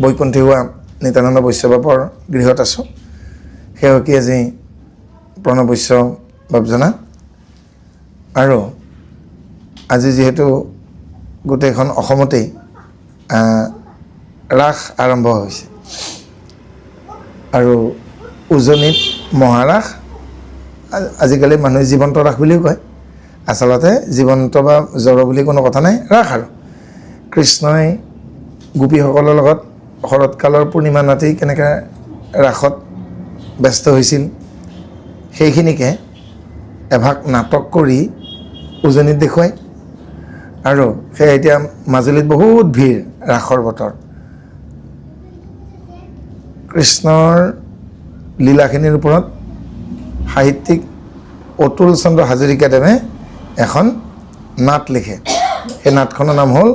বৈকুণ্ঠী হোৱা নিত্যানন্দ বৈশ্যবাপৰ গৃহত আছোঁ। সেৱকী আজি প্ৰণৱ বৈশ্যবাপ জনা। আৰু আজি যিহেতু গোটেইখন অসমতেই ৰাস আৰম্ভ হৈছে আৰু উজনিত মহাৰাস, আজিকালি মানুহে জীৱন্ত ৰাস বুলিও কয়। আচলতে জীৱন্ত বা জড় বুলি কোনো কথা নাই, ৰাস আৰু কৃষ্ণই গোপীসকলৰ লগত শৰৎকালৰ পূৰ্ণিমা ৰাতি কেনেকৈ ৰাসত ব্যস্ত হৈছিল সেইখিনিকে এভাগ নাটক কৰি উজনিত দেখুৱায়। আৰু সেয়া এতিয়া মাজুলীত বহুত ভিৰ ৰাসৰ বতৰ। কৃষ্ণৰ লীলাখিনিৰ ওপৰত সাহিত্যিক অতুল চন্দ্ৰ হাজৰিকাদেৱে এখন নাট লিখে। সেই নাটখনৰ নাম হ'ল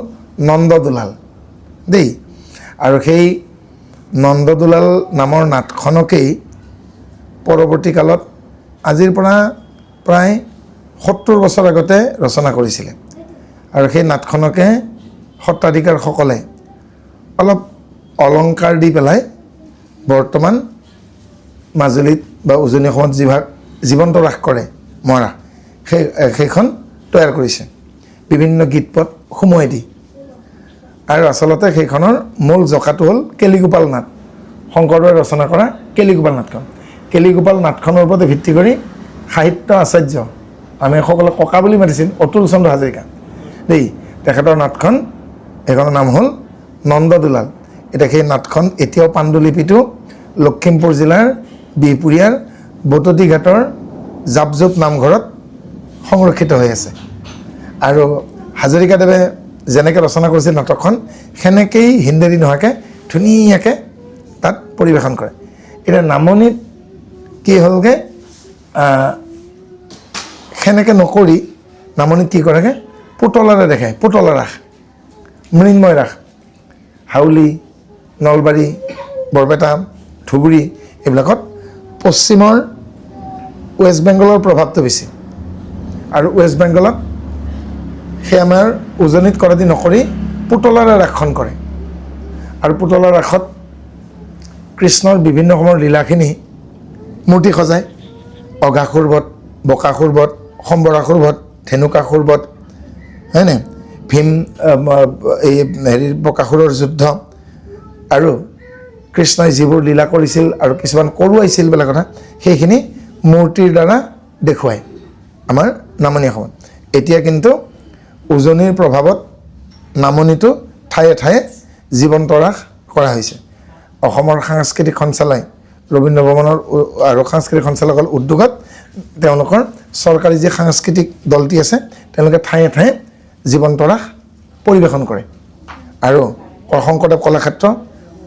নন্দদুলাল দেই। আৰু সেই নন্দদুলাল নামৰ নাটখনকেই পৰৱৰ্তী কালত আজিৰ পৰা প্ৰায় 70 বছৰ আগতে ৰচনা কৰিছিলে। আৰু সেই নাটখনকে সত্ৰাধিকাৰসকলে অলপ অলংকাৰ দি পেলাই বৰ্তমান মাজুলীত বা উজনি অসমত যিভাগ জীৱন্ত ৰাস কৰে মৰা, সেইখন তৈয়াৰ কৰিছে বিভিন্ন গীতপদ সোমোৱাই দি। আৰু আচলতে সেইখনৰ মূল জকাটো হ'ল কেলিগোপাল নাট, শংকৰদেৱে ৰচনা কৰা কেলিগোপাল নাটখন। কেলিগোপাল নাটখনৰ ওপৰতে ভিত্তি কৰি সাহিত্য আচাৰ্য, আমি সকলোৱে ককা বুলি মাতিছিল, অতুল চন্দ্ৰ হাজৰিকা দেই, তেখেতৰ নাটখন, সেইখনৰ নাম হ'ল নন্দদুলাল। এতিয়া সেই নাটখন এতিয়াও পাণ্ডুলিপিটো লখিমপুৰ জিলাৰ বিহপুৰীয়াৰ বটতি ঘাটৰ জাপজোপ নামঘৰত সংৰক্ষিত হৈ আছে। আৰু হাজৰিকাদেৱে যেনেকৈ ৰচনা কৰিছিল নাটকখন, সেনেকেই হিন্দেৰী নোহোৱাকৈ ধুনীয়াকৈ তাত পৰিৱেশন কৰে। এতিয়া নামনিত কি হ'লগৈ, সেনেকৈ নকৰি নামনিত কি কৰেগৈ, পুতলাৰে দেখায়, পুতলা ৰাস, মৃন্ময় ৰাস। হাউলি, নলবাৰী, বৰপেটা, ধুবুৰী এইবিলাকত পশ্চিমৰ ৱেষ্ট বেংগলৰ প্ৰভাৱটো বেছি। আৰু ৱেষ্ট বেংগলত সেই আমাৰ উজনিত কৰা দি নকৰি পুতলাৰে ৰাসখন কৰে। আৰু পুতলা ৰাসত কৃষ্ণৰ বিভিন্ন সময়ৰ লীলাখিনি মূৰ্তি সজায়। অঘাসুৰ বধ, বকাসুৰ বধ, সম্বৰাসুৰ বধ, ধেনুকাসুৰ বধ, হয়নে, ভীম এই হেৰিৰ বকাসুৰৰ যুদ্ধ, আৰু কৃষ্ণই যিবোৰ লীলা কৰিছিল আৰু কিছুমান কৰোৱাইছিল বোলা কথা, সেইখিনি মূৰ্তিৰ দ্বাৰা দেখুৱায় আমাৰ নামনি অসমত। এতিয়া কিন্তু উজনিৰ প্ৰভাৱত নামনিতো ঠায়ে ঠায়ে জীৱন্ত ৰাস কৰা হৈছে। অসমৰ সাংস্কৃতিক সঞ্চালয় ৰবীন্দ্ৰ ভৱনৰ আৰু সাংস্কৃতিক সঞ্চালকৰ উদ্যোগত তেওঁলোকৰ চৰকাৰী যি সাংস্কৃতিক দলটি আছে, তেওঁলোকে ঠায়ে ঠায়ে জীৱন্ত ৰাস পৰিৱেশন কৰে। আৰু শংকৰদেৱ কলাক্ষেত্ৰ,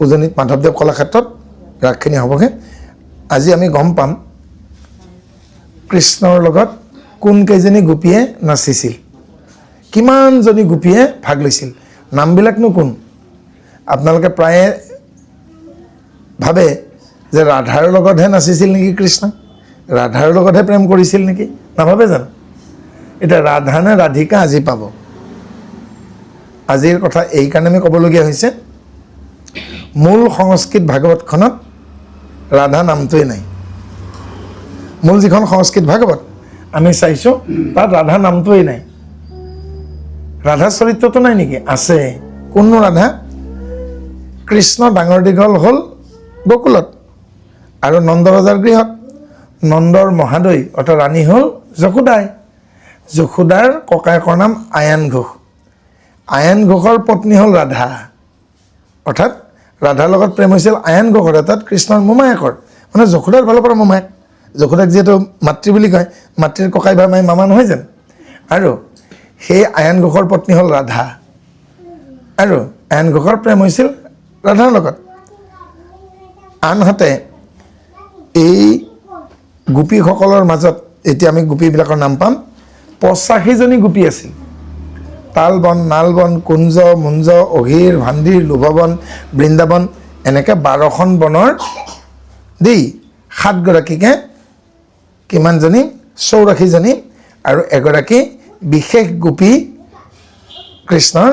উজনিত মাধৱদেৱ কলাক্ষেত্ৰত ৰাসখিনি হ'বগৈ। আজি আমি গম পাম কৃষ্ণৰ লগত কোনকেইজনী গোপীয়ে নাচিছিল, কিমানজনী গোপীয়ে ভাগ লৈছিল, নামবিলাকনো কোন? আপোনালোকে প্ৰায়ে ভাবে যে ৰাধাৰ লগতহে নাচিছিল নেকি কৃষ্ণ, ৰাধাৰ লগতহে প্ৰেম কৰিছিল নেকি, নাভাবে জানো? এতিয়া ৰাধা নে ৰাধিকা আজি পাব। আজিৰ কথা এইকাৰণে আমি ক'বলগীয়া হৈছে, মূল সংস্কৃত ভাগৱতখনত ৰাধা নামটোৱেই নাই। মূল যিখন সংস্কৃত ভাগৱত আমি চাইছোঁ, তাত ৰাধা নামটোৱেই নাই। ৰাধা চৰিত্ৰটো নাই নেকি? আছে। কোননো ৰাধা? কৃষ্ণ ডাঙৰ দীঘল হ'ল গকুলত আৰু নন্দৰজাৰ গৃহত। নন্দৰ মহাদৈ অৰ্থাৎ ৰাণী হ'ল যশোদাই। যশোদাৰ ককায়েকৰ নাম আয়ান ঘোষ। আয়ান ঘোষৰ পত্নী হ'ল ৰাধা, অৰ্থাৎ ৰাধাৰ লগত প্ৰেম হৈছিল আয়ান ঘোষৰ, অৰ্থাৎ কৃষ্ণৰ মোমায়েকৰ, মানে যশোদাৰ ফালৰ পৰা মোমায়েক। যশোদাক যিহেতু মাতৃ বুলি কয়, মাতৃৰ ককাই বা মামা নহয় জানো? আৰু সেই আয়ান ঘোষৰ পত্নী হ'ল ৰাধা, আৰু আয়ান ঘোষৰ প্ৰেম হৈছিল ৰাধাৰ লগত। আনহাতে এই গোপীসকলৰ মাজত এতিয়া আমি গোপীবিলাকৰ নাম পাম, 85জনী গোপী আছিল। তালবন, নালবন, কুঞ্জ, মুঞ্জ, অহিৰ, ভাণ্ডিৰ, লোভবন, বৃন্দাবন, এনেকৈ 12খন বনৰ দেই 7গৰাকীকে কিমানজনী 84জনী, আৰু এগৰাকী বিশেষ গোপী কৃষ্ণৰ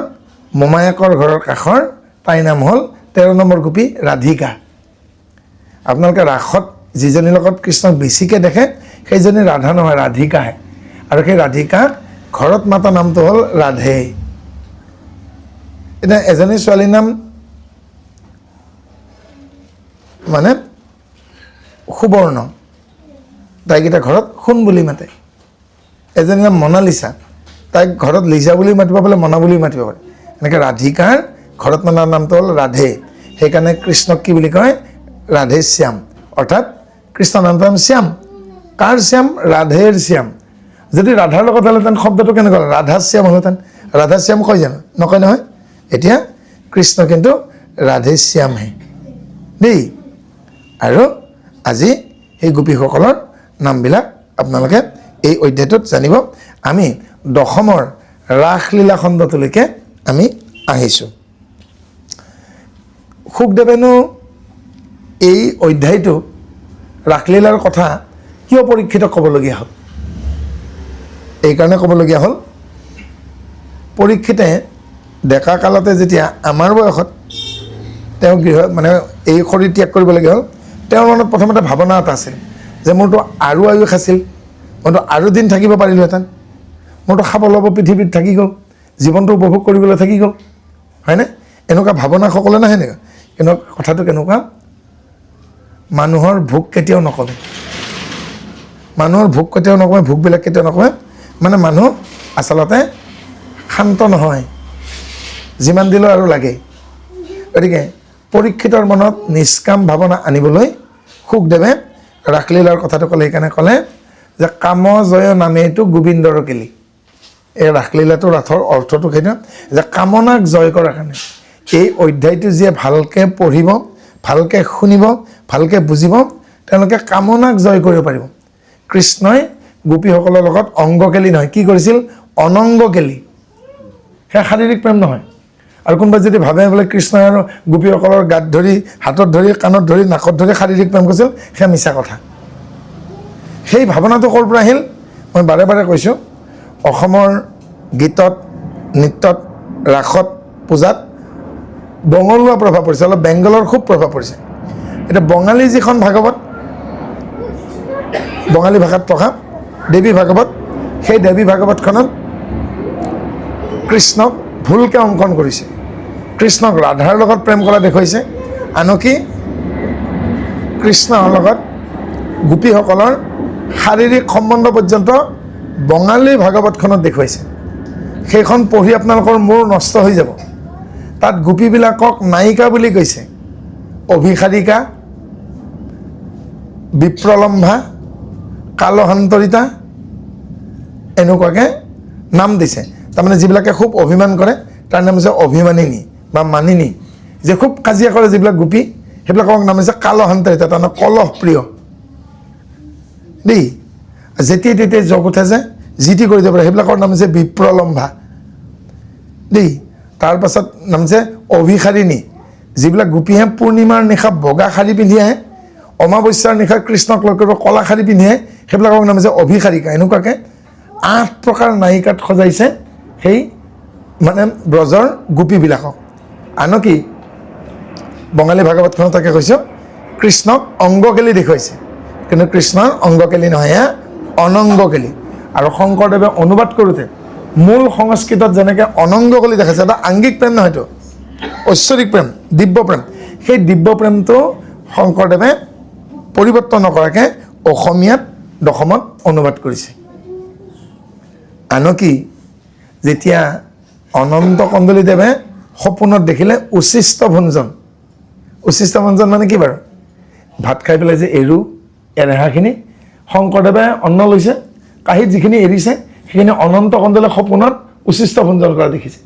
মোমায়েকৰ ঘৰৰ কাষৰ, তাইৰ নাম হ'ল 13 নম্বৰ গোপী ৰাধিকা। আপোনালোকে ৰাসত যিজনীৰ লগত কৃষ্ণক বেছিকৈ দেখে সেইজনী ৰাধা নহয়, ৰাধিকাহে। আৰু সেই ৰাধিকা ঘৰত মাতা নামটো হ'ল ৰাধে। এতিয়া এজনী ছোৱালীৰ নাম মানে সুবৰ্ণ, তাইকেইটা ঘৰত সোণ বুলি মাতে। এজনীৰ নাম মনালিছা, তাইক ঘৰত লিজা বুলি মাতিব পাৰে, মনা বুলি মাতিব পাৰে। এনেকৈ ৰাধিকাৰ ঘৰত মনাৰ নামটো হ'ল ৰাধে। সেইকাৰণে কৃষ্ণক কি বুলি কয়? ৰাধে শ্যাম। অৰ্থাৎ কৃষ্ণ নামটো নাম শ্যাম। কাৰ শ্যাম? ৰাধেৰ শ্যাম। যদি ৰাধাৰ লগত হ'লেহেঁতেন শব্দটো কেনেকুৱা হ'ল? ৰাধা শ্যাম হ'লহেঁতেন। ৰাধা শ্যাম কয় জানো? নকয় নহয়। এতিয়া কৃষ্ণ কিন্তু ৰাধে শ্যামহে দেই। আৰু আজি সেই গোপীসকলৰ নামবিলাক আপোনালোকে এই অধ্যায়টোত জানিব। আমি দশমৰ ৰাসলীলা খণ্ডটোলৈকে আমি আহিছোঁ। শুকদেৱেনো এই অধ্যায়টো ৰাসলীলাৰ কথা কিয় পৰীক্ষিত ক'বলগীয়া হ'ল? এইকাৰণে ক'বলগীয়া হ'ল, পৰীক্ষিতে ডেকা কালতে যেতিয়া আমাৰ বয়সত তেওঁ মানে এই শৰীৰ ত্যাগ কৰিবলগীয়া হ'ল, তেওঁৰ মনত প্ৰথমতে ভাৱনা এটা আছিল যে মোৰতো আৰু আয়ুস আছিল, মইতো আৰু দিন থাকিব পাৰিলোহেঁতেন, মোৰতো খাব ল'ব পৃথিৱীত থাকি গ'ল, জীৱনটো উপভোগ কৰিবলৈ থাকি গ'ল, হয়নে? এনেকুৱা ভাৱনা সকলোৱে নাহে নেকি? কিন্তু কথাটো কেনেকুৱা, মানুহৰ ভোক কেতিয়াও নকমে, মানুহৰ ভোক কেতিয়াও নকমে, ভোকবিলাক কেতিয়াও নকমে। মানে মানুহ আচলতে শান্ত নহয়, যিমান দিলেও আৰু লাগে। গতিকে পৰীক্ষিতৰ মনত নিষ্কাম ভাৱনা আনিবলৈ শুকদেৱে ৰাসলীলাৰ কথাটো ক'লে। সেইকাৰণে ক'লে যে কাম জয় নামেইটো গোবিন্দৰ কেলি। এই ৰাসলীলাটোৰ অৰ্থটো সেইটো যে কামনাক জয় কৰাৰ কাৰণে এই অধ্যায়টো যিয়ে ভালকৈ পঢ়িব, ভালকৈ শুনিব, ভালকৈ বুজিব, তেওঁলোকে কামনাক জয় কৰিব পাৰিব। কৃষ্ণই গোপীসকলৰ লগত অংগ কেলি নহয়, কি কৰিছিল? অনংগ কেলি। সেয়া শাৰীৰিক প্ৰেম নহয়। আৰু কোনোবাই যদি ভাবে বোলে কৃষ্ণই আৰু গোপীসকলৰ গাত ধৰি, হাতত ধৰি, কাণত ধৰি, নাকত ধৰি শাৰীৰিক প্ৰেম কৰিছিল, সেয়া মিছা কথা। সেই ভাৱনাটো ক'ৰ পৰা আহিল? মই বাৰে বাৰে কৈছোঁ, অসমৰ গীতত, নৃত্যত, ৰাসত, পূজাত বঙলোৱা প্ৰভাৱ পৰিছে, অলপ বেংগলৰ খুব প্ৰভাৱ পৰিছে। এতিয়া বঙালী যিখন ভাগৱত, বঙালী ভাষাত প্ৰকাশ দেৱী ভাগৱত, সেই দেৱী ভাগৱতখনত কৃষ্ণক ভুলকৈ অংকন কৰিছে, কৃষ্ণক ৰাধাৰ লগত প্ৰেম কৰা দেখুৱাইছে। আনকি কৃষ্ণৰ লগত গোপীসকলৰ শাৰীৰিক সম্বন্ধ পৰ্যন্ত বঙালী ভাগৱতখনত দেখুৱাইছে। সেইখন পঢ়ি আপোনালোকৰ মূৰ নষ্ট হৈ যাব। তাত গোপীবিলাকক নায়িকা বুলি কৈছে, অভিসাৰিকা, বিপ্ৰলম্ভা, কালহান্তৰিতা, এনেকুৱাকৈ নাম দিছে। তাৰমানে যিবিলাকে খুব অভিমান কৰে তাৰ নাম হৈছে অভিমানিনী বা মানিনী। যে খুব কাজিয়া কৰে যিবিলাক গোপী, সেইবিলাকক নাম হৈছে কালহান্তৰিতা, তাৰমানে কলহ প্ৰিয় দেই। যেতিয়াই তেতিয়াই জগ উঠে যে যি টি কৰি দিব পাৰে, সেইবিলাকৰ নাম হৈছে বিপ্ৰলম্ভা দেই। তাৰপাছত নাম হৈছে অভিসাৰিণী, যিবিলাক গোপীহে পূৰ্ণিমাৰ নিশা বগা শাৰী পিন্ধি আহে, অমাৱস্যাৰ নিশা কৃষ্ণক লগ কৰিব কলা শাৰী পিন্ধি আহে, সেইবিলাকৰ নাম হৈছে অভিসাৰিকা। এনেকুৱাকৈ 8 প্ৰকাৰ নায়িকাত সজাইছে সেই মানে ব্ৰজৰ গোপীবিলাকক। আনকি বঙালী ভাগৱতখনত তাকে কৈছোঁ, কৃষ্ণক অংগকেলি দেখুৱাইছে, কিন্তু কৃষ্ণৰ অংগকেলি নহয়, এয়া অনংগকেলি। আৰু শংকৰদেৱে অনুবাদ কৰোঁতে মূল সংস্কৃতত যেনেকৈ অনংগকেলি দেখাইছে, এটা আংগিক প্ৰেম নহয়তো, ঐশ্বৰিক প্ৰেম, দিব্য প্ৰেম। সেই দিব্য প্ৰেমটো শংকৰদেৱে পৰিৱৰ্তন নকৰাকৈ অসমীয়াত দশমত অনুবাদ কৰিছে। আনকি যেতিয়া অনন্ত কন্দলীদেৱে সপোনত দেখিলে উচ্ছিষ্ট ভঞ্জন, উচ্ছিষ্ট ভঞ্জন মানে কি বাৰু? ভাত খাই পেলাই যে এৰো এৰেহাখিনি, শংকৰদেৱে অন্ন লৈছে, কাঁহীত যিখিনি এৰিছে সেইখিনি অনন্ত কন্দলে সপোনত উচ্ছিষ্ট ভঞ্জন কৰা দেখিছে।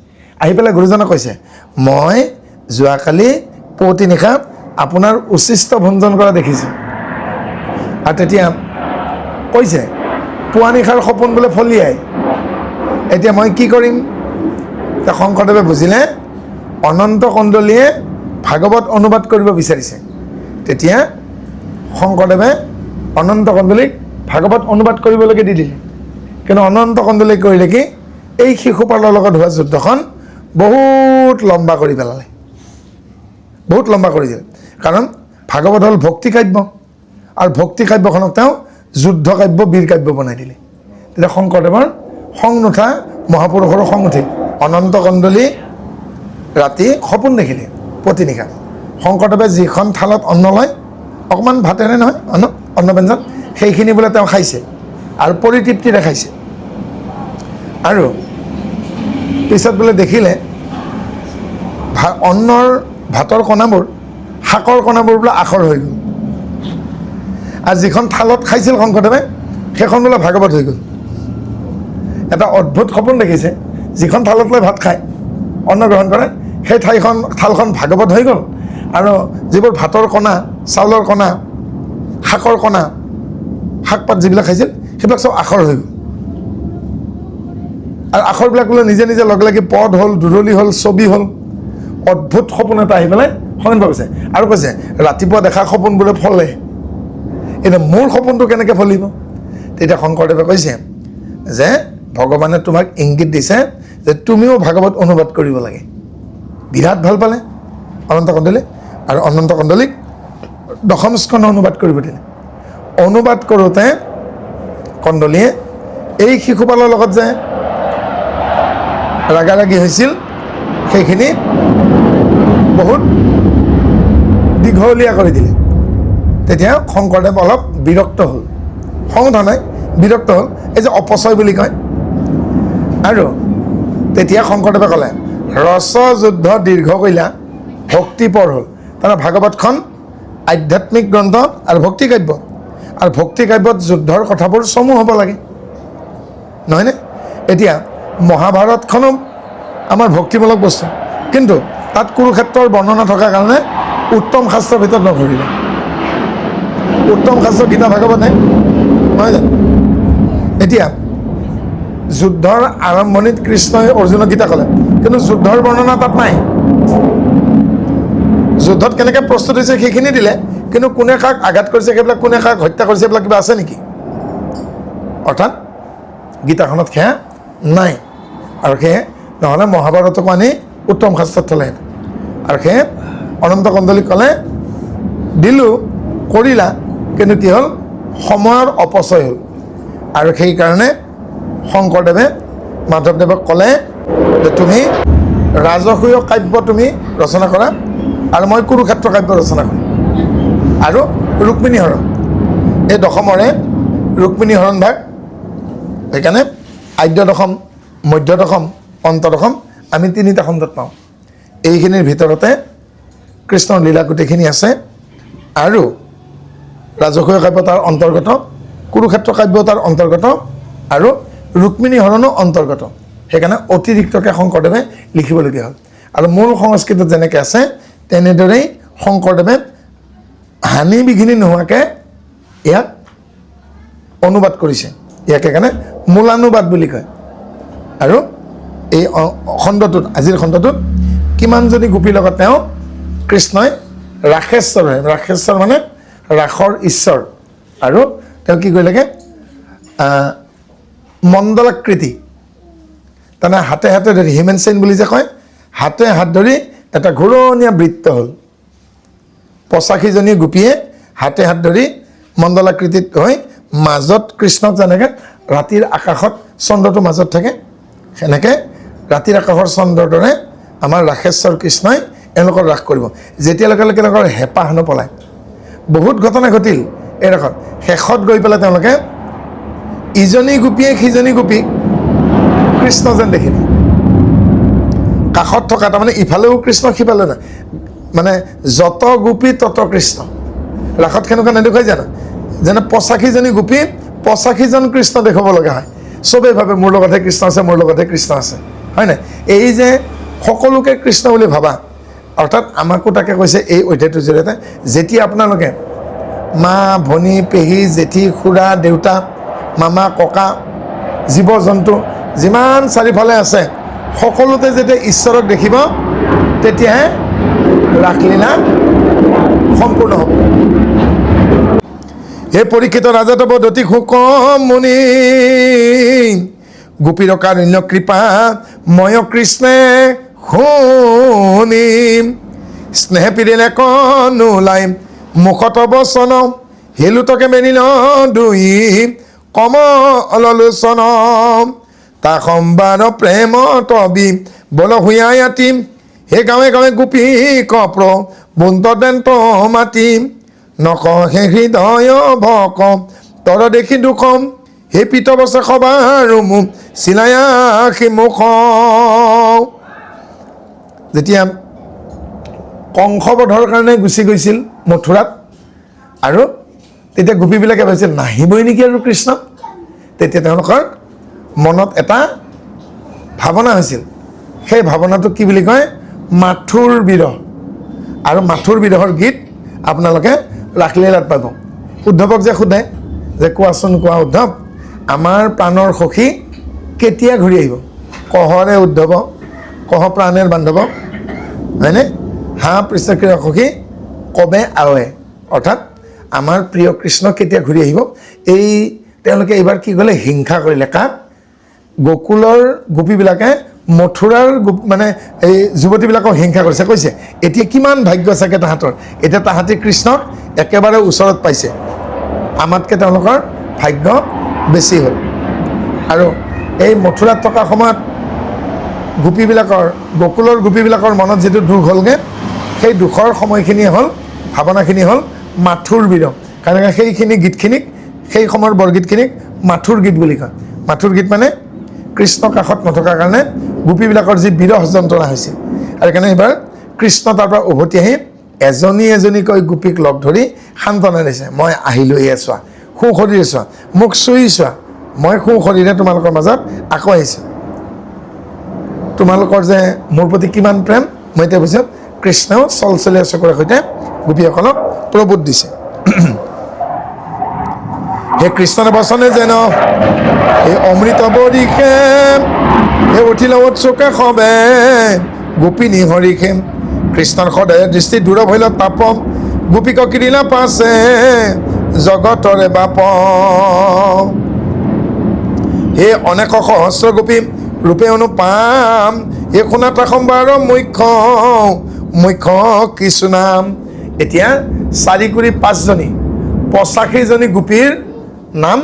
আহি পেলাই গুৰুজনক কৈছে, মই যোৱাকালি পুৱতি নিশা আপোনাৰ উচ্ছিষ্ট ভঞ্জন কৰা দেখিছোঁ। আৰু তেতিয়া কৈছে, পুৱা নিশাৰ সপোন বোলে ফলিয়াই, এতিয়া মই কি কৰিম? এতিয়া শংকৰদেৱে বুজিলে অনন্ত কন্দলীয়ে ভাগৱত অনুবাদ কৰিব বিচাৰিছে। তেতিয়া শংকৰদেৱে অনন্ত কন্দলীক ভাগৱত অনুবাদ কৰিবলৈকে দি দিলে। কিন্তু অনন্ত কন্দলী কৰিলে কি, এই শিশুপালৰ লগত হোৱা যুদ্ধখন বহুত লম্বা কৰি পেলালে, বহুত লম্বা কৰি দিলে কাৰণ ভাগৱত হ'ল ভক্তি কাব্য আৰু ভক্তি কাব্যখনক তেওঁ যুদ্ধ কাব্য বীৰ কাব্য বনাই দিলে তেতিয়া শংকৰদেৱৰ খং নুঠা মহাপুৰুষৰো খং উঠিল অনন্ত কণ্ডলী ৰাতি সপোন দেখিলে প্ৰতি নিশা শংকৰদেৱে যিখন থালত অন্ন লয় অকণমান ভাতেৰে নহয় অন্ন ব্যঞ্জন সেইখিনি বোলে তেওঁ খাইছে আৰু পৰিতৃপ্তিৰে খাইছে আৰু পিছত বোলে দেখিলে অন্নৰ ভাতৰ কণাবোৰ শাকৰ কণাবোৰ বোলে আখৰ হৈ গ'ল আৰু যিখন থালত খাইছিল শংকৰদেৱে সেইখন বোলে ভাগৱত হৈ গ'ল এটা অদ্ভুত সপোন দেখিছে যিখন থালত লৈ ভাত খায় অন্ন গ্ৰহণ কৰে সেই থালখন ভাগৱত হৈ গ'ল আৰু যিবোৰ ভাতৰ কণা চাউলৰ কণা শাকৰ কণা শাক পাত যিবিলাক খাইছিল সেইবিলাক চব আখৰ হৈ গ'ল আৰু আখৰবিলাক বোলে নিজে নিজে লগ লাগি পদ হ'ল দুধলি হ'ল ছবি হ'ল অদ্ভুত সপোন এটা আহি পেলাই শয়ন কৈছে আৰু কৈছে ৰাতিপুৱা দেখা সপোন বোলে ফলে এতিয়া মোৰ সপোনটো কেনেকৈ ফলিব তেতিয়া শংকৰদেৱে কৈছে যে ভগৱানে তোমাক ইংগিত দিছে যে তুমিও ভাগৱত অনুবাদ কৰিব লাগে বিৰাট ভাল পালে অনন্ত কণ্ডলী আৰু অনন্ত কণ্ডলীক দশম স্কন্ধ অনুবাদ কৰিব দিলে অনুবাদ কৰোঁতে কণ্ডলীয়ে এই শিশুপালৰ লগত যে ৰাগাৰাগি হৈছিল সেইখিনি বহুত দীঘলীয়া কৰি দিলে তেতিয়া শংকৰদেৱ অলপ বিৰক্ত হ'ল খং উঠা নাই বিৰক্ত হ'ল এই যে অপচয় বুলি কয় আৰু তেতিয়া শংকৰদেৱে ক'লে ৰস যুদ্ধ দীৰ্ঘ কইলা ভক্তিপৰ হ'ল তাৰমানে ভাগৱতখন আধ্যাত্মিক গ্ৰন্থ আৰু ভক্তি কাব্য আৰু ভক্তি কাব্যত যুদ্ধৰ কথাবোৰ চমু হ'ব লাগে নহয়নে এতিয়া মহাভাৰতখনো আমাৰ ভক্তিমূলক বস্তু কিন্তু তাত কুৰুক্ষেত্ৰৰ বৰ্ণনা থকাৰ কাৰণে উত্তম শাস্ত্ৰৰ ভিতৰত নধৰিলে উত্তম শাস্ত্ৰ গীতা ভাগৱতে নহয় জানো এতিয়া যুদ্ধৰ আৰম্ভণিত কৃষ্ণই অৰ্জুনক গীতা ক'লে কিন্তু যুদ্ধৰ বৰ্ণনা তাত নাই যুদ্ধত কেনেকৈ প্ৰস্তুত হৈছে সেইখিনি দিলে কিন্তু কোনে কাক আঘাত কৰিছে সেইবিলাক কোনে কাক হত্যা কৰিছে এইবিলাক কিবা আছে নেকি অৰ্থাৎ গীতাখনত সেয়া নাই আৰু সেয়ে নহ'লে মহাভাৰতকো আনি উত্তম শাস্ত্ৰত থলে আৰু সেয়ে অনন্ত কণ্ডলীক ক'লে দিলোঁ কৰিলা কিন্তু কি হ'ল সময়ৰ অপচয় হ'ল আৰু সেইকাৰণে শংকৰদেৱে মাধৱদেৱক ক'লে যে তুমি ৰাজসূয় কাব্য তুমি ৰচনা কৰা আৰু মই কুৰুক্ষেত্ৰ কাব্য ৰচনা কৰিম আৰু ৰুক্মিণী হৰণ এই দশমৰে ৰুক্মিণী হৰণ ভাগ সেইকাৰণে আদ্য দশম মধ্য দশম অন্ত দশম আমি তিনিটা খণ্ডত পাওঁ এইখিনিৰ ভিতৰতে কৃষ্ণৰ লীলা গোটেইখিনি আছে আৰু ৰাজসূয় কাব্য তাৰ অন্তৰ্গত কুৰুক্ষেত্ৰ কাব্য তাৰ অন্তৰ্গত আৰু ৰুক্মিণী হৰণো অন্তৰ্গত সেইকাৰণে অতিৰিক্তকৈ শংকৰদেৱে লিখিবলগীয়া হ'ল আৰু মূল সংস্কৃতত যেনেকৈ আছে তেনেদৰেই শংকৰদেৱে হানি বিঘিনি নোহোৱাকৈ ইয়াক অনুবাদ কৰিছে ইয়াক সেইকাৰণে মূলানুবাদ বুলি কয় আৰু এই খণ্ডটোত আজিৰ খণ্ডটোত কিমানজনী গোপীৰ লগত তেওঁ কৃষ্ণই ৰাসেশ্বৰ হয় ৰাসেশ্বৰ মানে ৰাসৰ ঈশ্বৰ আৰু তেওঁ কি কৰিলেগৈ মণ্ডলাকৃতি তাৰমানে হাতে হাতে ধৰি হিউমেন চেইন বুলি যে কয় হাতে হাত ধৰি এটা ঘূৰণীয়া বৃত্ত হ'ল ৮৫জনী গোপীয়ে হাতে হাত ধৰি মণ্ডলাকৃতিত হৈ মাজত কৃষ্ণক যেনেকৈ ৰাতিৰ আকাশত চন্দ্ৰটো মাজত থাকে সেনেকৈ ৰাতিৰ আকাশৰ চন্দ্ৰৰ দৰে আমাৰ ৰাসেশ্বৰ কৃষ্ণই এওঁলোকৰ ৰাস কৰিব যেতিয়ালৈকে তেওঁলোকৰ হেঁপাহ নপলায় বহুত ঘটনা ঘটিল এইডোখৰত শেষত গৈ পেলাই তেওঁলোকে ইজনী গোপীয়ে সিজনী গোপীক কৃষ্ণ যেন দেখিলে কাষত থকা তাৰমানে ইফালেও কৃষ্ণ সিফালেও নাই মানে যত গোপী তত কৃষ্ণ ৰাসত কেনেকুৱা নেদেখুৱাই জানো যেনে ৮৫জনী গোপী ৮৫জন কৃষ্ণ দেখুৱাব লগা হয় চবেই ভাবে মোৰ লগতহে কৃষ্ণ আছে মোৰ লগতহে কৃষ্ণ আছে হয় নাই এই যে সকলোকে কৃষ্ণ বুলি ভাবা অৰ্থাৎ আমাকো তাকে কৈছে এই অধ্যায়টোৰ জৰিয়তে যেতিয়া আপোনালোকে মা ভনী পেহী জেঠী খুৰা দেউতা মামা ককা জীৱ জন্তু যিমান চাৰিওফালে আছে সকলোতে যেতিয়া ঈশ্বৰক দেখিব তেতিয়াহে ৰাসলীলা সম্পূৰ্ণ হ'ব হে পৰীক্ষিত ৰাজত পদ্ধতি সুকমুনি গোপীৰ কাৰুণ্য কৃপা ময় কৃষ্ণে শুনিম স্নেহে পিৰিলে কনোলাই মুখত বচন হেলুতকে মেনিল দুই কমলোচন তা সম্বাদ প্ৰেম তবি বল হুঁয়াই আতিম হে গাঁৱে গাঁৱে গোপী কপ্ৰ বুন্ত দেন্ত মাতিম নকহে হৃদয় ভক তৰ দেখি দুখম হে পিত বছে সবাৰ মুখ চিলায়া সি মুখ যেতিয়া কংসবধৰ কাৰণে গুচি গৈছিল মথুৰাত আৰু তেতিয়া গোপীবিলাকে ভাবিছিল নাহিবই নেকি আৰু কৃষ্ণ তেতিয়া তেওঁলোকৰ মনত এটা ভাৱনা হৈছিল সেই ভাৱনাটোক কি বুলি কয় মাথুৰ বিৰহ আৰু মাথুৰ বিৰহৰ গীত আপোনালোকে ৰাসলীলাত পাব উদ্ধৱক যে সোধে যে কোৱাচোন কোৱা উদ্ধৱ আমাৰ প্ৰাণৰ সখী কেতিয়া ঘূৰি আহিব কহৰে উদ্ধৱ কহ প্ৰাণেৰ বান্ধৱ হয়নে হা পৃষ্ঠক্ৰিয়া সখী কবে আৱে অৰ্থাৎ আমাৰ প্ৰিয় কৃষ্ণ কেতিয়া ঘূৰি আহিব এই তেওঁলোকে এইবাৰ কি ক'লে হিংসা কৰিলে কাক গোকুলৰ গোপীবিলাকে মথুৰাৰ মানে এই যুৱতীবিলাকক হিংসা কৰিছে কৈছে এতিয়া কিমান ভাগ্য চাগে তাহাঁতৰ এতিয়া তাহাঁতি কৃষ্ণক একেবাৰে ওচৰত পাইছে আমাতকৈ তেওঁলোকৰ ভাগ্য বেছি হ'ল আৰু এই মথুৰাত থকা সময়ত গোপীবিলাকৰ গোকুলৰ গোপীবিলাকৰ মনত যিটো দুখ হ'লগৈ সেই দুখৰ সময়খিনি হ'ল ভাৱনাখিনি হ'ল মাথুৰ বিৰহ কাৰণ সেইখিনি গীতখিনিক সেই সময়ৰ বৰগীতখিনিক মাথুৰ গীত বুলি কয় মাথুৰ গীত মানে কৃষ্ণ কাষত নথকাৰ কাৰণে গোপীবিলাকৰ যি বিৰহ যন্ত্ৰণা হৈছিল আৰু সেইকাৰণে এইবাৰ কৃষ্ণ তাৰ পৰা উভতি আহি এজনী এজনীকৈ গোপীক লগ ধৰি সান্তনা দিছে মই আহিলোঁ এয়া চোৱা সুশৰীৰে চোৱা মোক চুই চোৱা মই সুশৰীৰে তোমালোকৰ মাজত আকৌ আহিছোঁ তোমালোকৰ যে মোৰ প্ৰতি কিমান প্ৰেম মই এতিয়া বুজিছোঁ কৃষ্ণও চলচলীয়া চকুৰে সৈতে গোপীসকলক প্ৰবোধ দিছে হে কৃষ্ণৰ বচনে যেন এই অমৃত বৰিষে হে উঠিল উৎসুকে সবে গোপিনী হৰিষে কৃষ্ণৰ সদায় দৃষ্টি দূৰ ভৈল তাপ গোপীক কিৰিলা পাছে জগতৰে বাপ হে অনেক সহস্ৰ গোপী ৰূপে অনুপাম হে শুনাতা সম্বাৰ মুখ্য কিছু নাম এতিয়া 4 কুৰি 5জনী 85জনী গোপীৰ নাম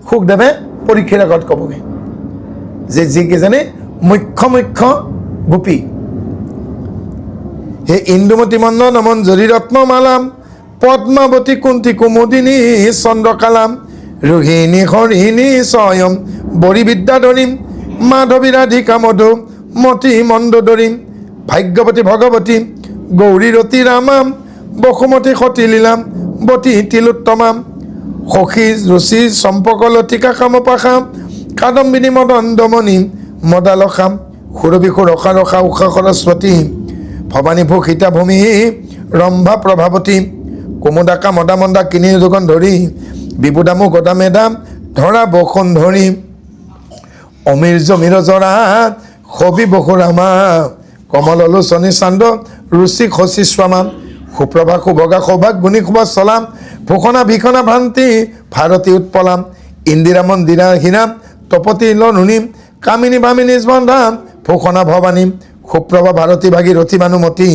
সুখদেৱে পৰীক্ষাৰ আগত ক'বগৈ যে যিকেইজনী মুখ্য গোপী হে ইন্দুমতী মন্দন মঞ্জৰী ৰত্নমালাম পদ্মাৱতী কুন্তি কুমুদিনী চন্দ্ৰকালাম ৰোহিণী হৰিণী স্বয়ং বৰি বিদ্যাধৰীম মাধৱী ৰাধিকা মধু মতি মন্দোদৰীম ভাগ্যৱতী ভগৱতী গৌৰী ৰতি ৰামাম বসুমতী সতী লীলাম বতী তিলোত্তমাম সখী ৰুচি চম্পক লতিকা কামপাশাম কাদম্বিনী মদন্দমণি মদালখাম সুৰভি সুৰসা ৰসা উষা সৰস্বতী ভৱানী ভূষিতা ভূমি ৰম্ভা প্ৰভাৱতী কুমুদাকা মদামন্দা কিনি যোগন ধৰি বিবুদামু গদা মেদাম ধৰা বসুন্ধৰী অমিৰ জমিৰ জৰা সবি বসুৰামা কমল লোচনী চান্দ ৰুচি খচি স্বামা সুপ্ৰভা সুভগা সৌভাগ গুণী সুভা চলাম ভূষণা ভীষণা ভ্ৰান্তি ভাৰতী উৎপলাম ইন্দিৰা মন্দিৰা হীৰাম তপতী লনুনীম কামিনী ভামিনী স্বন্ধাম ভূষণা ভৱানী সুপ্ৰভা ভাৰতী ভাগীৰথী ভানুমতী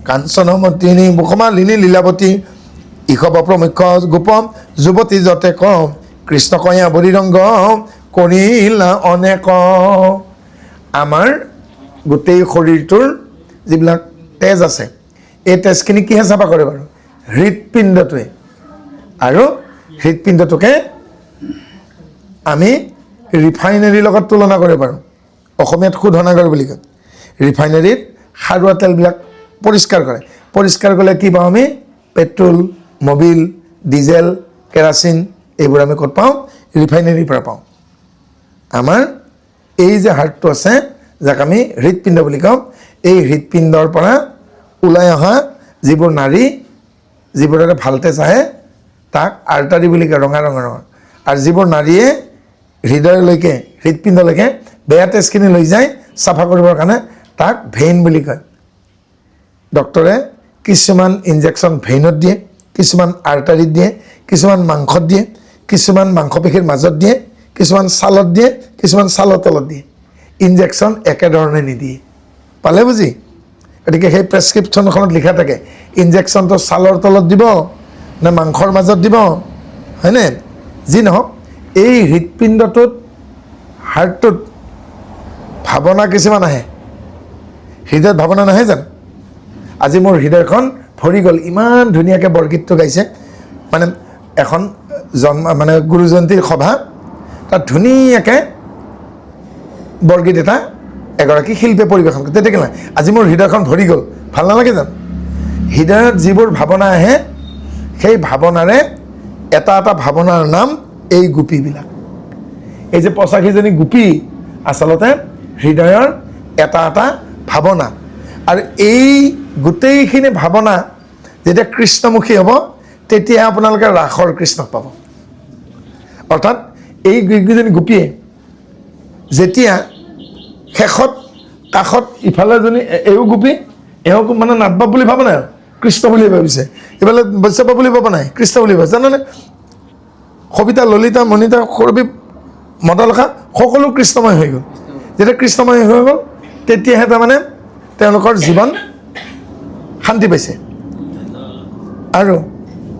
কাঞ্চনমতিনী বুকমালিনী লীলাৱতী ইষৱ প্ৰমুখ্য গোপম যুৱতী যতে কম কৃষ্ণ কয়া বৰিৰংগ কৰিলা অনেক আমাৰ গোটেই শৰীৰটোৰ যিবিলাক তেজ আছে এই তেজখিনি কিহে চাফা কৰে বাৰু হৃদপিণ্ডটোৱে আৰু হৃদপিণ্ডটোকে আমি ৰিফাইনাৰীৰ লগত তুলনা কৰিব পাৰোঁ অসমীয়াত শোধনাগাৰ বুলি কয় ৰিফাইনাৰীত সাৰুৱা তেলবিলাক পৰিষ্কাৰ কৰে পৰিষ্কাৰ কৰিলে কি পাওঁ আমি পেট্ৰল মবিল ডিজেল কেৰাচিন এইবোৰ আমি ক'ত পাওঁ ৰিফাইনাৰীৰ পৰা পাওঁ আমাৰ এই যে হাৰ্টটো আছে যাক আমি হৃদপিণ্ড বুলি কওঁ এই হৃদপিণ্ডৰ পৰা ওলাই অহা যিবোৰ নাৰী যিবোৰে ভাল তেজ আহে তাক আৰ্টাৰী বুলি কয় ৰঙা ৰঙা আৰু যিবোৰ নাৰীয়ে হৃদয়লৈকে হৃদপিণ্ডলৈকে বেয়া তেজখিনি লৈ যায় চাফা কৰিবৰ কাৰণে তাক ভেইন বুলি কয় ডক্টৰে কিছুমান ইনজেকশ্যন ভেইনত দিয়ে কিছুমান আৰ্টাৰীত দিয়ে কিছুমান মাংসত দিয়ে কিছুমান মাংসপেশীৰ মাজত দিয়ে কিছুমান ছালত দিয়ে কিছুমান ছালৰ তলত দিয়ে ইনজেকশ্যন একেধৰণে নিদিয়ে পালে বুজি গতিকে সেই প্ৰেছক্ৰিপশ্যনখনত লিখা থাকে ইনজেকশ্যনটো ছালৰ তলত দিব নে মাংসৰ মাজত দিব, হয়নে? যি নহওক, এই হৃদপিণ্ডটোত হাৰ্টটোত ভাৱনা কিছুমান আহে, হৃদয়ত ভাৱনা নাহে জানো? আজি মোৰ হৃদয়খন ভৰি গ'ল, ইমান ধুনীয়াকৈ বৰগীতটো গাইছে, মানে এখন মানে গুৰু জয়ন্তীৰ সভা, তাত ধুনীয়াকৈ বৰগীত এটা এগৰাকী শিল্পীয়ে পৰিৱেশন কৰে, তেতিয়া কেনে আজি মোৰ হৃদয়খন ভৰি গ'ল, ভাল নালাগে জানো? হৃদয়ত যিবোৰ ভাৱনা আহে, সেই ভাৱনাৰে এটা এটা ভাৱনাৰ নাম এই গোপীবিলাক। এই যে 85জনী গোপী আচলতে হৃদয়ৰ এটা এটা ভাৱনা, আৰু এই গোটেইখিনি ভাৱনা যেতিয়া কৃষ্ণমুখী হ'ব, তেতিয়া আপোনালোকে ৰাসৰ কৃষ্ণক পাব। অৰ্থাৎ এই কেইজনী গোপীয়ে যেতিয়া শেষত কাষত ইফালে এজনী এও গোপী, এও মানে নাটবাপ বুলি ভাবা নাই, কৃষ্ণ বুলি ভাবিছে, ইফালে বৈশ্যৱ বুলি ভাবা নাই, কৃষ্ণ বুলি ভাবিছে। জানানে সবিতা, ললিতা, মণিতা, সুৰভি, মদালখা সকলো কৃষ্ণময় হৈ গ'ল। যেতিয়া কৃষ্ণময় হৈ গ'ল, তেতিয়াহে তাৰমানে তেওঁলোকৰ জীৱন শান্তি পাইছে। আৰু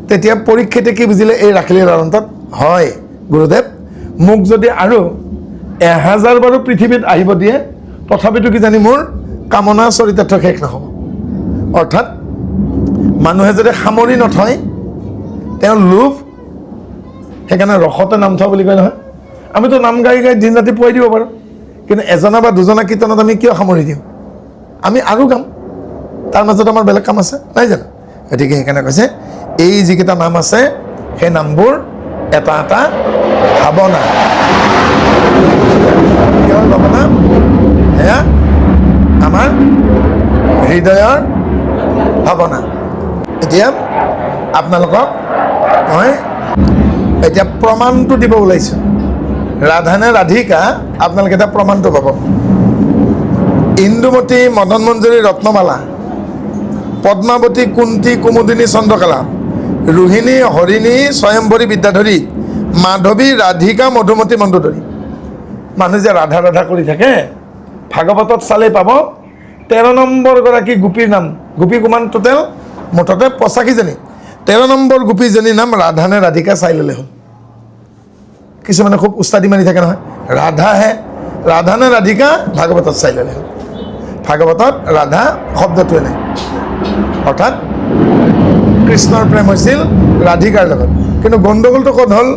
তেতিয়া পৰীক্ষিতে কি বুজিলে এই ৰাখিলীৰ অন্তত, হয় গুৰুদেৱ, মোক যদি আৰু 1000 বাৰো পৃথিৱীত আহিব দিয়ে, তথাপিতো কিজানি মোৰ কামনা চৰিতাৰ্থ শেষ নহ'ব। অৰ্থাৎ মানুহে যদি সামৰি নথয়, তেওঁৰ লোভ, সেইকাৰণে ৰসতে নাম থোৱা বুলি কয় নহয়। আমিতো নাম গাই গাই দিন ৰাতি পুৱাই দিব পাৰোঁ, কিন্তু এজনা বা দুজনা কীৰ্তনত আমি কিয় সামৰি দিওঁ? আমি আৰু গাম, তাৰ মাজত আমাৰ বেলেগ কাম আছে, নাই জানো? গতিকে সেইকাৰণে কৈছে এই যিকেইটা নাম আছে, সেই নামবোৰ এটা এটা ভাৱনা। কিহৰ ভাৱনা? সেয়া আমাৰ হৃদয়ৰ ভাৱনা। এতিয়া আপোনালোকক মই এতিয়া প্ৰমাণটো দিব ওলাইছোঁ। ৰাধা নে ৰাধিকা, আপোনালোকে এতিয়া প্ৰমাণটো পাব। ইন্দুমতী, মদন মঞ্জুৰী, ৰত্নমালা, পদ্মাৱতী, কুন্তী, কুমুদিনী, চন্দ্ৰকলা, ৰোহিণী, হৰিণী, স্বয়ম্ভৰী, বিদ্যাধৰী, মাধৱী, ৰাধিকা, মধুমতী, মণ্ডোদৰী। মানুহ যে ৰাধা ৰাধা কৰি থাকে, ভাগৱতত চালেই পাব 13 নম্বৰ গৰাকী গোপীৰ নাম। গোপী কিমান টোটেল? মুঠতে 85জনী। 13 নম্বৰ গোপীজনীৰ নাম ৰাধা নে ৰাধিকা চাই ল'লে হ'ল। কিছুমানে খুব উস্তাদি মাৰি থাকে নহয়, ৰাধাহে, ৰাধা নে ৰাধিকা ভাগৱতত চাই ল'লে হ'ল। ভাগৱতত ৰাধা শব্দটোৱে নাই। অৰ্থাৎ কৃষ্ণৰ প্ৰেম হৈছিল ৰাধিকাৰ লগত। কিন্তু গণ্ডগোলটো ক'ত হ'ল?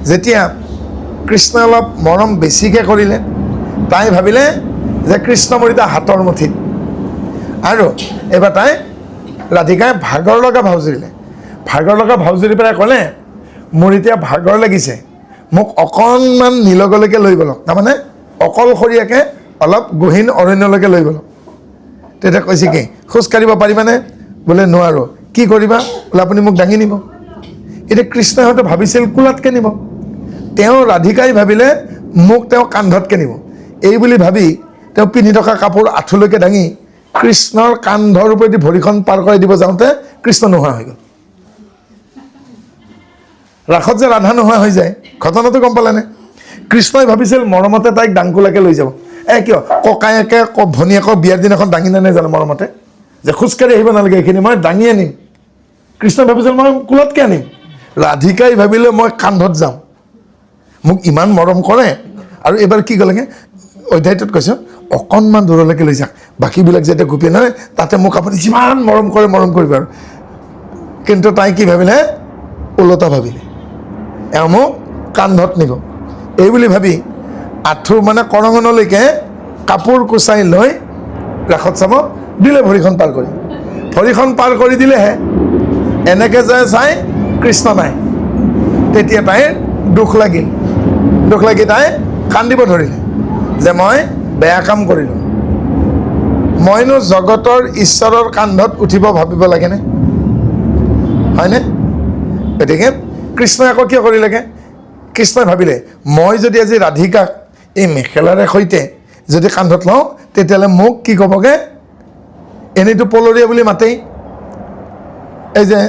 যেতিয়া কৃষ্ণই অলপ মৰম বেছিকৈ কৰিলে, তাই ভাবিলে যে কৃষ্ণ মোৰ এতিয়া হাতৰ মুঠিত, আৰু এইবাৰ তাই ৰাধিকাই ভাগৰ লগা ভাও জুৰিলে। ভাগৰ লগা ভাও জুৰি পেলাই ক'লে, মোৰ এতিয়া ভাগৰ লাগিছে, মোক অকণমান নীলগলৈকে লৈ গ'লক, তাৰমানে অকলশৰীয়াকৈ অলপ গহীন অৰণ্যলৈকে লৈ গ'লক। তেতিয়া কৈছে কি, খোজকাঢ়িব পাৰিবানে? বোলে নোৱাৰোঁ। কি কৰিবা? বোলে আপুনি মোক দাঙি নিব। এতিয়া কৃষ্ণই হয়তো ভাবিছিল কোলাতকৈ নিব, তেওঁ ৰাধিকাই ভাবিলে মোক তেওঁ কান্ধতকৈ নিব। এই বুলি ভাবি তেওঁ পিন্ধি থকা কাপোৰ আঁঠুলৈকে দাঙি কৃষ্ণৰ কান্ধৰ ওপৰেদি ভৰিখন পাৰ কৰাই দিব যাওঁতে কৃষ্ণ নোহোৱা হৈ গ'ল। ৰাসত যে ৰাধা নোহোৱা হৈ যায়, ঘটনাটো গম পালেনে? কৃষ্ণই ভাবিছিল মৰমতে তাইক ডাংকুলাকে লৈ যাব। কিয় ককায়েকে ভনীয়েকক বিয়াৰ দিনাখন দাঙি নানে জানো মৰমতে, যে খোজকাঢ়ি আহিব নালাগে, এইখিনি মই দাঙি আনিম। কৃষ্ণই ভাবিছিল মই কোলাতকৈ আনিম। ৰাধিকাই ভাবিলে মই কান্ধত যাম, মোক ইমান মৰম কৰে। আৰু এইবাৰ কি ক'লেগে অধ্যায়টোত কৈছোঁ, অকণমান দূৰলৈকে লৈ যাওক, বাকীবিলাক যেতিয়া গোপী নহয়, তাতে মোক আপুনি যিমান মৰম কৰে মৰম কৰিব। আৰু কিন্তু তাই কি ভাবিলে? ওলোটা ভাবিলে, এওঁ মোক কান্ধত নিব। এই বুলি ভাবি আঁঠু মানে কৰঙণলৈকে কাপোৰ কুচাই লৈ ৰাসত চাব দিলে, ভৰিখন পাৰ কৰি। ভৰিখন পাৰ কৰি দিলেহে এনেকৈ যে চাই কৃষ্ণ নাই। তেতিয়া তাইৰ দুখ লাগিল, দুখ লাগি তাই কান্দিব ধৰিলে যে মই বেয়া কাম কৰিলোঁ, মইনো জগতৰ ঈশ্বৰৰ কান্ধত উঠিব ভাবিব লাগেনে? হয়নে? গতিকে কৃষ্ণই আকৌ কিয় কৰিলেগে? কৃষ্ণই ভাবিলে মই যদি আজি ৰাধিকাক এই মেখেলাৰে সৈতে যদি কান্ধত লওঁ, তেতিয়াহ'লে মোক কি ক'বগৈ? এনেইতো পলৰীয়া বুলি মাতেই। এই যে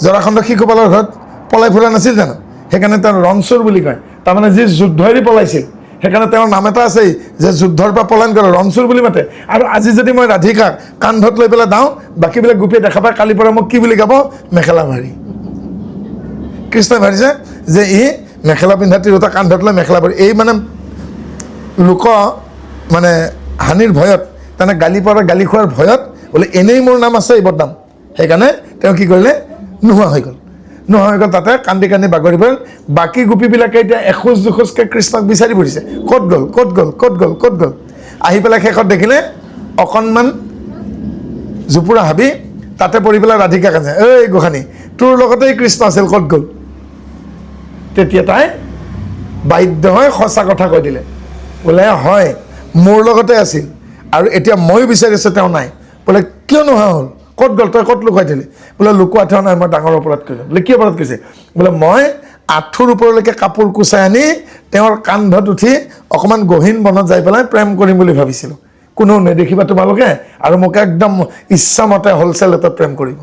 জৰাখণ্ড শিশুপালৰ ঘৰত পলাই ফুৰা নাছিল জানো, সেইকাৰণে তাৰ ৰণচোৰ বুলি কয়। তাৰমানে যি যুদ্ধ এৰি পলাইছিল সেইকাৰণে তেওঁৰ নাম এটা আছেই যে যুদ্ধৰ পৰা পলায়ন কৰে ৰণচুৰ বুলি মাতে। আৰু আজি যদি মই ৰাধিকাক কান্ধত লৈ পেলাই যাওঁ, বাকীবিলাক গোপীয়ে দেখা পায় কালিৰ পৰা মোক কি বুলি গাব? মেখেলা মাৰি। কৃষ্ণই ভাবিছে যে ই মেখেলা পিন্ধা তিৰোতা কান্ধত লৈ মেখেলা মাৰি, এই মানে লোক মানে হানিৰ ভয়ত, তাৰমানে গালি পৰা গালি খোৱাৰ ভয়ত বোলে এনেই মোৰ নাম আছে এই বদনাম, সেইকাৰণে তেওঁ কি কৰিলে? নোহোৱা হৈ গ'ল। নোহোৱা হৈ গ'ল, তাতে কান্দি কান্দি বাগৰি পৰিল। বাকী গোপীবিলাকে এতিয়া এখোজ দুখোজকৈ কৃষ্ণক বিচাৰি ফুৰিছে, ক'ত গ'ল ক'ত গ'ল ক'ত গ'ল ক'ত গ'ল। আহি পেলাই শেষত দেখিলে অকণমান জোপুৰা হাবি, তাতে পৰি পেলাই ৰাধিকা কান্দে, এই গোসানী তোৰ লগতেই কৃষ্ণ আছিল, ক'ত গ'ল? তেতিয়া তাই বাধ্য হৈ সঁচা কথা কৈ দিলে, বোলে হয় মোৰ লগতে আছিল আৰু এতিয়া ময়ো বিচাৰিছোঁ তেওঁ নাই। বোলে কিয় নোহোৱা হ'ল? ক'ত গ'ল? তই ক'ত লুকুৱাই দিলি? বোলে লুকুৱাই থোৱা নাই, মই ডাঙৰ অপৰাধ কৰিলোঁ। বোলে কি অপৰাধ কৰিছে? বোলে মই আঁঠুৰ ওপৰলৈকে কাপোৰ কুচাই আনি তেওঁৰ কান্ধত উঠি অকণমান গহীন বনত যাই পেলাই প্ৰেম কৰিম বুলি ভাবিছিলোঁ, কোনো নেদেখিবা তোমালোকে, আৰু মোক একদম ইচ্ছামতে হ'লচেল ৰেটত প্ৰেম কৰিব।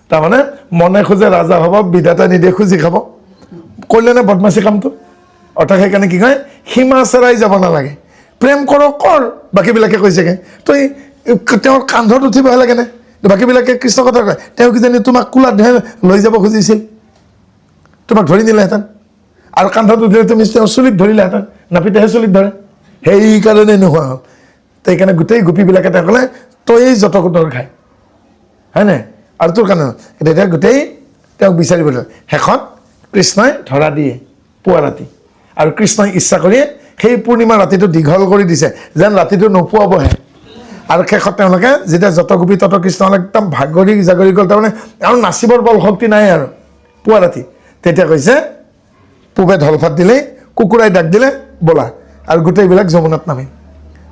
তাৰমানে মনে খোজে ৰাজা হ'ব, বিধাতা নিদিয়ে খুজি খাব। কৰিলে নে বদমাচি কামটো? অৰ্থাৎ সেইকাৰণে কি কয়, সীমা চেৰাই যাব নালাগে, প্ৰেম কৰ কৰ। বাকীবিলাকে কৈছেগৈ তই তেওঁৰ কান্ধত উঠিবহে লাগেনে? বাকীবিলাকে কৃষ্ণ কথা কয়, তেওঁ কিজানি তোমাক কোলাত লৈ যাব খুজিছিল, তোমাক ধৰি নিলেহেঁতেন, আৰু কান্ধত উঠিলে তুমি তেওঁ চুলিত ধৰিলেহেঁতেন, নাপিতেহে চুলিত ধৰে, সেইকাৰণে নোহোৱা হ'ল। সেইকাৰণে গোটেই গোপীবিলাকে তেওঁ ক'লে তই যত কোটৰ খায়, হয়নে? আৰু তোৰ কাৰণে তেতিয়া গোটেই তেওঁক বিচাৰিব লাগে। শেষত কৃষ্ণই ধৰা দিয়ে পুৱা ৰাতি, আৰু কৃষ্ণই ইচ্ছা কৰিয়ে সেই পূৰ্ণিমা ৰাতিটো দীঘল কৰি দিছে যেন ৰাতিটো নোপোৱাবহে। আৰু শেষত তেওঁলোকে যেতিয়া যত গোপী তত কৃষ্ণ একদম ভাগৰি জাগৰি গ'ল, তাৰমানে আৰু নাচিবৰ বল শক্তি নাই আৰু পুৱা ৰাতি, তেতিয়া কৈছে পূবে ঢলফাট দিলেই কুকুৰাই ডাক দিলে ব'লা, আৰু গোটেইবিলাক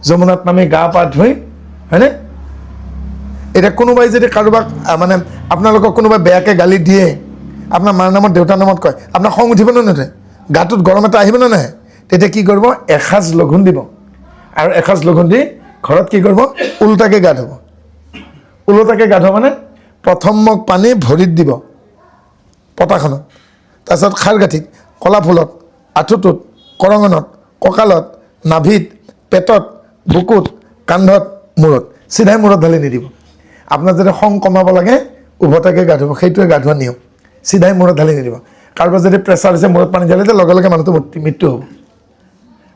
যমুনাত নামি গা পা ধুই, হয়নে? এতিয়া কোনোবাই যদি কাৰোবাক মানে আপোনালোকক কোনোবাই বেয়াকৈ গালি দিয়ে, আপোনাৰ মাৰ নামত দেউতাৰ নামত কয়, আপোনাৰ খং উঠিব নে নুঠে? গাটোত গৰম এটা আহিব নে নাহে? তেতিয়া কি কৰিব? এসাঁজ লঘোণ দিব, আৰু এসাঁজ লঘোণ দি ঘৰত কি কৰিব? ওলোটাকৈ গা ধুব। ওলোটাকৈ গা ধুব মানে প্ৰথম মগ পানী ভৰিত দিব পতাখনত, তাৰপিছত খাৰগাঁঠিত, কলা ফুলত, আঁঠুটোত, কৰঙণত, কঁকালত, নাভিত, পেটত, বুকুত, কান্ধত, মূৰত, চিধাই মূৰত ঢালি নিদিব। আপোনাৰ যদি খং কমাব লাগে উভতাকৈ গা ধুব, সেইটোৱে গা ধোৱা নিয়ম, চিধাই মূৰত ঢালি নিদিব। কাৰোবাৰ যদি প্ৰেছাৰ হৈছে মূৰত পানী ঢালিলে লগে লগে মানুহটো মৃত্যু হ'ব।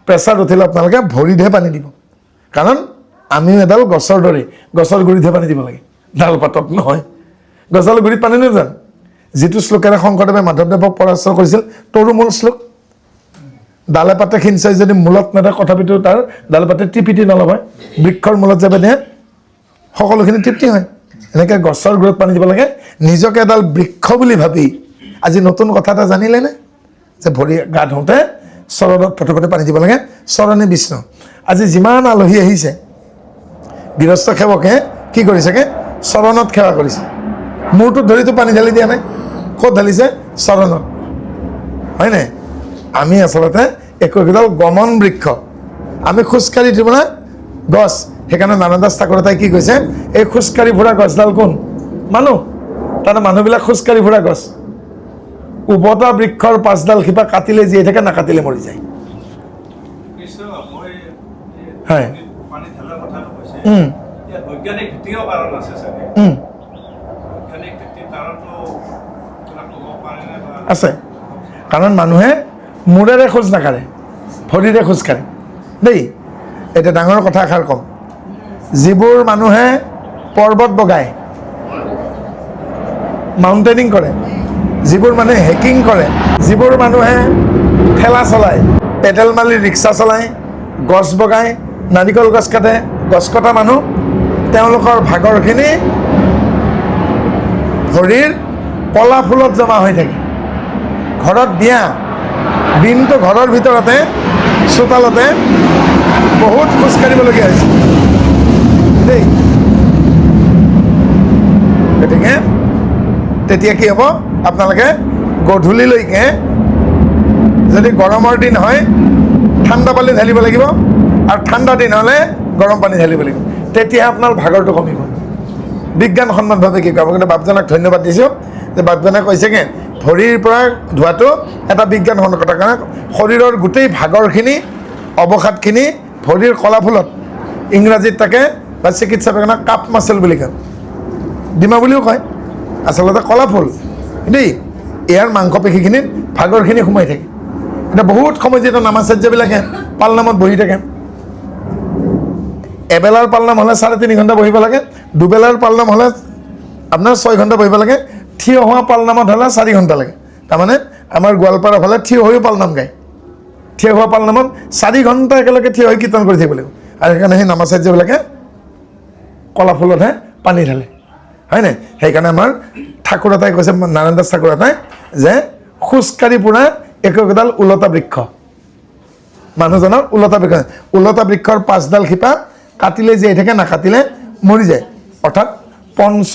প্ৰেছাৰ উঠিলে আপোনালোকে ভৰিতহে পানী দিব, কাৰণ আমিও এডাল গছৰ দৰে, গছৰ গুৰিতহে পানী দিব লাগে, ডাল পাতত নহয়। গছৰ গুৰিত পানী নিজান, যিটো শ্লোকেৰে শংকৰদেৱে মাধৱদেৱক পৰাস্ত কৰিছিল, তৰুমূল শ্লোক। ডালে পাতে সিঞ্চাই যদি মূলত নেদে, তথাপিতো তাৰ ডালে পাতে টিপিটি নলয়, বৃক্ষৰ মূলত যাবে দিয়ে সকলোখিনি তৃপ্তি হয়। এনেকৈ গছৰ গুৰিত পানী দিব লাগে, নিজকে এডাল বৃক্ষ বুলি ভাবি। আজি নতুন কথা এটা জানিলেনে যে ভৰি গা ধুওঁতে চৰণত প্ৰথমতে পানী দিব লাগে, চৰণে বিষ্ণু। আজি যিমান আলহী আহিছে গৃহস্থ সেৱকে কি কৰিছেগৈ? চৰণত সেৱা কৰিছে, মূৰটোত ধৰিতো পানী ঢালি দিয়া নাই, ক'ত ঢালিছে? চৰণত, হয়নে? আমি আচলতে একোডাল গমন বৃক্ষ, আমি খোজকাঢ়ি দিব না গছ। সেইকাৰণে নাৰায়ণ ঠাকুৰতাই কি কৈছে? এই খোজকাঢ়ি ফুৰা গছডাল কোন? মানুহ। তাতে মানুহবিলাক খোজকাঢ়ি ফুৰা গছ। উভতা বৃক্ষৰ 5ডাল শিপা কাটিলে জীয়াই থাকে, নাকাটিলে মৰি যায়। হয়, আছে, কাৰণ মানুহে মূৰেৰে খোজ নাকাঢ়ে, ভৰিৰে খোজ কাঢ়ে দেই। এতিয়া ডাঙৰ কথা এষাৰ ক'ম, যিবোৰ মানুহে পৰ্বত বগায়, মাউণ্টেনিং কৰে, যিবোৰ মানুহে হেকিং কৰে, যিবোৰ মানুহে ঠেলা চলায়, পেডেল মাৰি ৰিক্সা চলায়, গছ বগায়, নাৰিকল গছ কাটে, গছ কটা মানুহ, তেওঁলোকৰ ভাগৰখিনি ভৰিৰ কলা ফুলত জমা হৈ থাকে। ঘৰত বিয়া, দিনটো ঘৰৰ ভিতৰতে চোতালতে বহুত খোজ কাঢ়িবলগীয়া হৈছে দেই। গতিকে তেতিয়া কি হ'ব? আপোনালোকে গধূলিলৈকে যদি গৰমৰ দিন হয় ঠাণ্ডা পানী ঢালিব লাগিব, আৰু ঠাণ্ডা দিন হ'লে গৰম পানী ঢালিব লাগিব, তেতিয়া আপোনাৰ ভাগৰটো কমিব। বিজ্ঞানসন্মতভাৱে কি ক'ব? কিন্তু বাপজনক ধন্যবাদ দিছোঁ যে বাপজনে কৈছেগৈ ভৰিৰ পৰা ধোৱাটো এটা বিজ্ঞানসন্মত কথা, কাৰণ শৰীৰৰ গোটেই ভাগৰখিনি অৱসাদখিনি ভৰিৰ কলাফুলত, ইংৰাজীত তাকে বা চিকিৎসা বিজ্ঞানত কাপ মাচেল বুলি কয়, ডিমা বুলিও কয়, আচলতে কলাফুল দেই। ইয়াৰ মাংসপেশীখিনিত ভাগৰখিনি সোমাই থাকে। এতিয়া বহুত সময় যিহেতু নামাচাৰ্যবিলাকে পালনামত বহি থাকে, এবেলাৰ পালনাম হ'লে 3.5 ঘণ্টা বহিব লাগে, দুবেলাৰ পালনাম হ'লে আপোনাৰ 6 ঘণ্টা বহিব লাগে, থিয় হোৱা পালনামত হ'লে 4 ঘণ্টা লাগে। তাৰমানে আমাৰ গোৱালপাৰা ফালে থিয় হৈও পালনাম গায়, থিয় হোৱা পালনামত 4 ঘণ্টা একেলগে থিয় হৈ কীৰ্তন কৰি থাকিব লাগিব। আৰু সেইকাৰণে সেই নামাচাৰ্যবিলাকে কলাফুলতহে পানী ঢালে, হয়নে? সেইকাৰণে আমাৰ ঠাকুৰ এটাই কৈছে, নাৰায়ণ দাস ঠাকুৰ এটাই, যে খোজকাঢ়ি পুৰা একোডাল উলতা বৃক্ষ, মানুহজনৰ উলতা বৃক্ষ, উলতা বৃক্ষৰ 5ডাল শিপা কাটিলে জীয়াই থাকে, নাকাটিলে মৰি যায়। অৰ্থাৎ পঞ্চ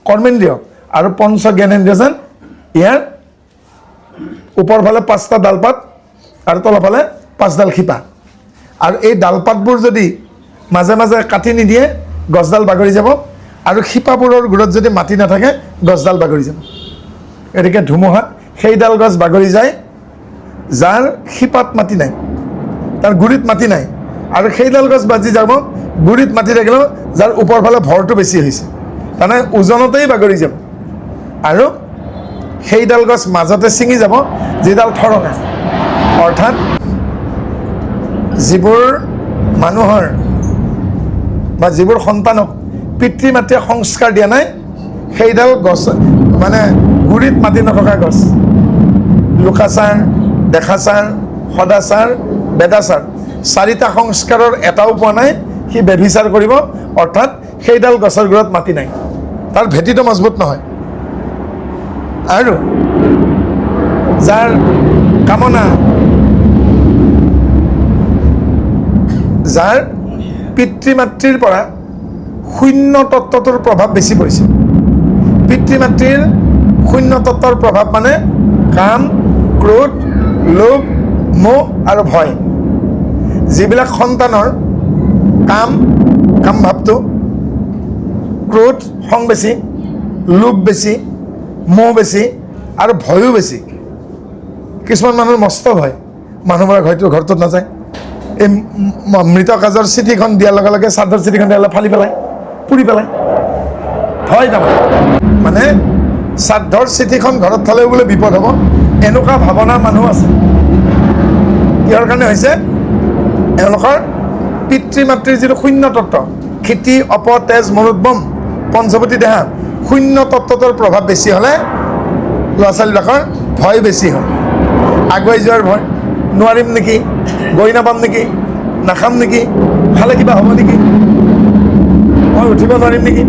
কৰ্মেন্দ্ৰিয় আৰু পঞ্চ জ্ঞানেন্দ্ৰিয় যেন ইয়াৰ ওপৰ ফালে 5টা ডালপাত আৰু তলৰ ফালে 5ডাল শিপা। আৰু এই ডালপাতবোৰ যদি মাজে মাজে কাটি নিদিয়ে গছডাল বাগৰি যাব, আৰু শিপাবোৰৰ গুৰিত যদি মাটি নাথাকে গছডাল বাগৰি যাব। গতিকে ধুমুহাত সেইডাল গছ বাগৰি যায় যাৰ শিপাত মাটি নাই, তাৰ গুৰিত মাটি নাই, আৰু সেইডাল গছ বাজি যাব গুৰিত মাটি থাকিলেও যাৰ ওপৰ ফালে ভৰটো বেছি হৈছে, তাৰমানে ওজনতেই বাগৰি যাব। আৰু সেইডাল গছ মাজতে ছিঙি যাব যিডাল ঠৰঙা। অৰ্থাৎ যিবোৰ মানুহৰ বা যিবোৰ সন্তানক পিতৃ মাতৃয়ে সংস্কাৰ দিয়া নাই, সেইডাল গছ মানে গুৰিত মাটি নথকা গছ, লোকাচাৰ, দেখাচাৰ, সদাচাৰ, বেদাচাৰ, 4টা সংস্কাৰৰ এটাও পোৱা নাই, সি ব্যভিচাৰ কৰিব। অৰ্থাৎ সেইডাল গছৰ গুৰিত মাটি নাই, তাৰ ভেটিটো মজবুত নহয়। আৰু যাৰ কামনা, যাৰ পিতৃ মাতৃৰ পৰা শূন্য তত্ত্বটোৰ প্ৰভাৱ বেছি পৰিছে। পিতৃ মাতৃৰ শূন্য তত্ত্বৰ প্ৰভাৱ মানে কাম, ক্ৰোধ, লোভ, মোহ আৰু ভয়। যিবিলাক সন্তানৰ কাম ভাৱটো, ক্ৰোধ খং বেছি, লোভ বেছি, মোহ বেছি আৰু ভয়ো বেছি। কিছুমান মানুহৰ মস্ত ভয়, মানুহবোৰে হয়তো ঘৰটোত নাযায়, এই মৃত কাজৰ চিঠিখন দিয়াৰ লগে লগে শ্ৰাদ্ধৰ চিঠিখন দিয়াৰ লগে ফালি পেলায়, পুৰি পেলায়, ভয় তাৰমানে। মানে শ্ৰাদ্ধৰ চিঠিখন ঘৰত থ'লেও বোলে বিপদ হ'ব, এনেকুৱা ভাৱনাৰ মানুহ আছে। কিহৰ কাৰণে হৈছে? এওঁলোকৰ পিতৃ মাতৃৰ যিটো শূন্য তত্ত্ব, ক্ষিতি, অপ, তেজ, মনোদ্যম, পঞ্চৱতী দেহা, শূন্য তত্ত্বটোৰ প্ৰভাৱ বেছি হ'লে ল'ৰা ছোৱালীবিলাকৰ ভয় বেছি হয়। আগুৱাই যোৱাৰ ভয়, নোৱাৰিম নেকি, গৈ নাপাম নেকি, নাখাম নেকি, খালে কিবা হ'ব নেকি, মই উঠিব নোৱাৰিম নেকি,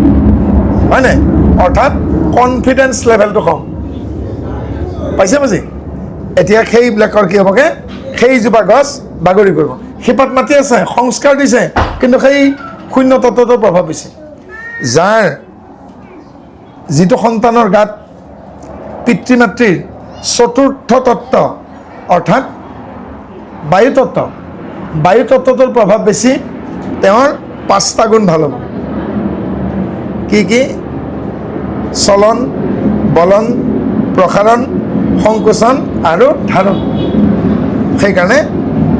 হয় নাই? অৰ্থাৎ কনফিডেন্স লেভেলটো কম পাইছে বুজি। এতিয়া সেইবিলাকৰ কি হ'বগৈ? সেইজোপা গছ বাগৰি পৰিব। শিপাত মাটি আছে, সংস্কাৰ দিছে, কিন্তু সেই শূন্য তত্ত্বটোৰ প্ৰভাৱ বেছি। যাৰ যিটো সন্তানৰ গাত পিতৃ মাতৃৰ চতুৰ্থ তত্ত্ব অৰ্থাৎ বায়ু তত্ত্বটোৰ প্ৰভাৱ বেছি, তেওঁৰ 5টা গুণ ভাল হ'ব। কি কি? চলন, বলন, প্ৰসাৰণ, সংকোচন আৰু ধাৰণ। সেইকাৰণে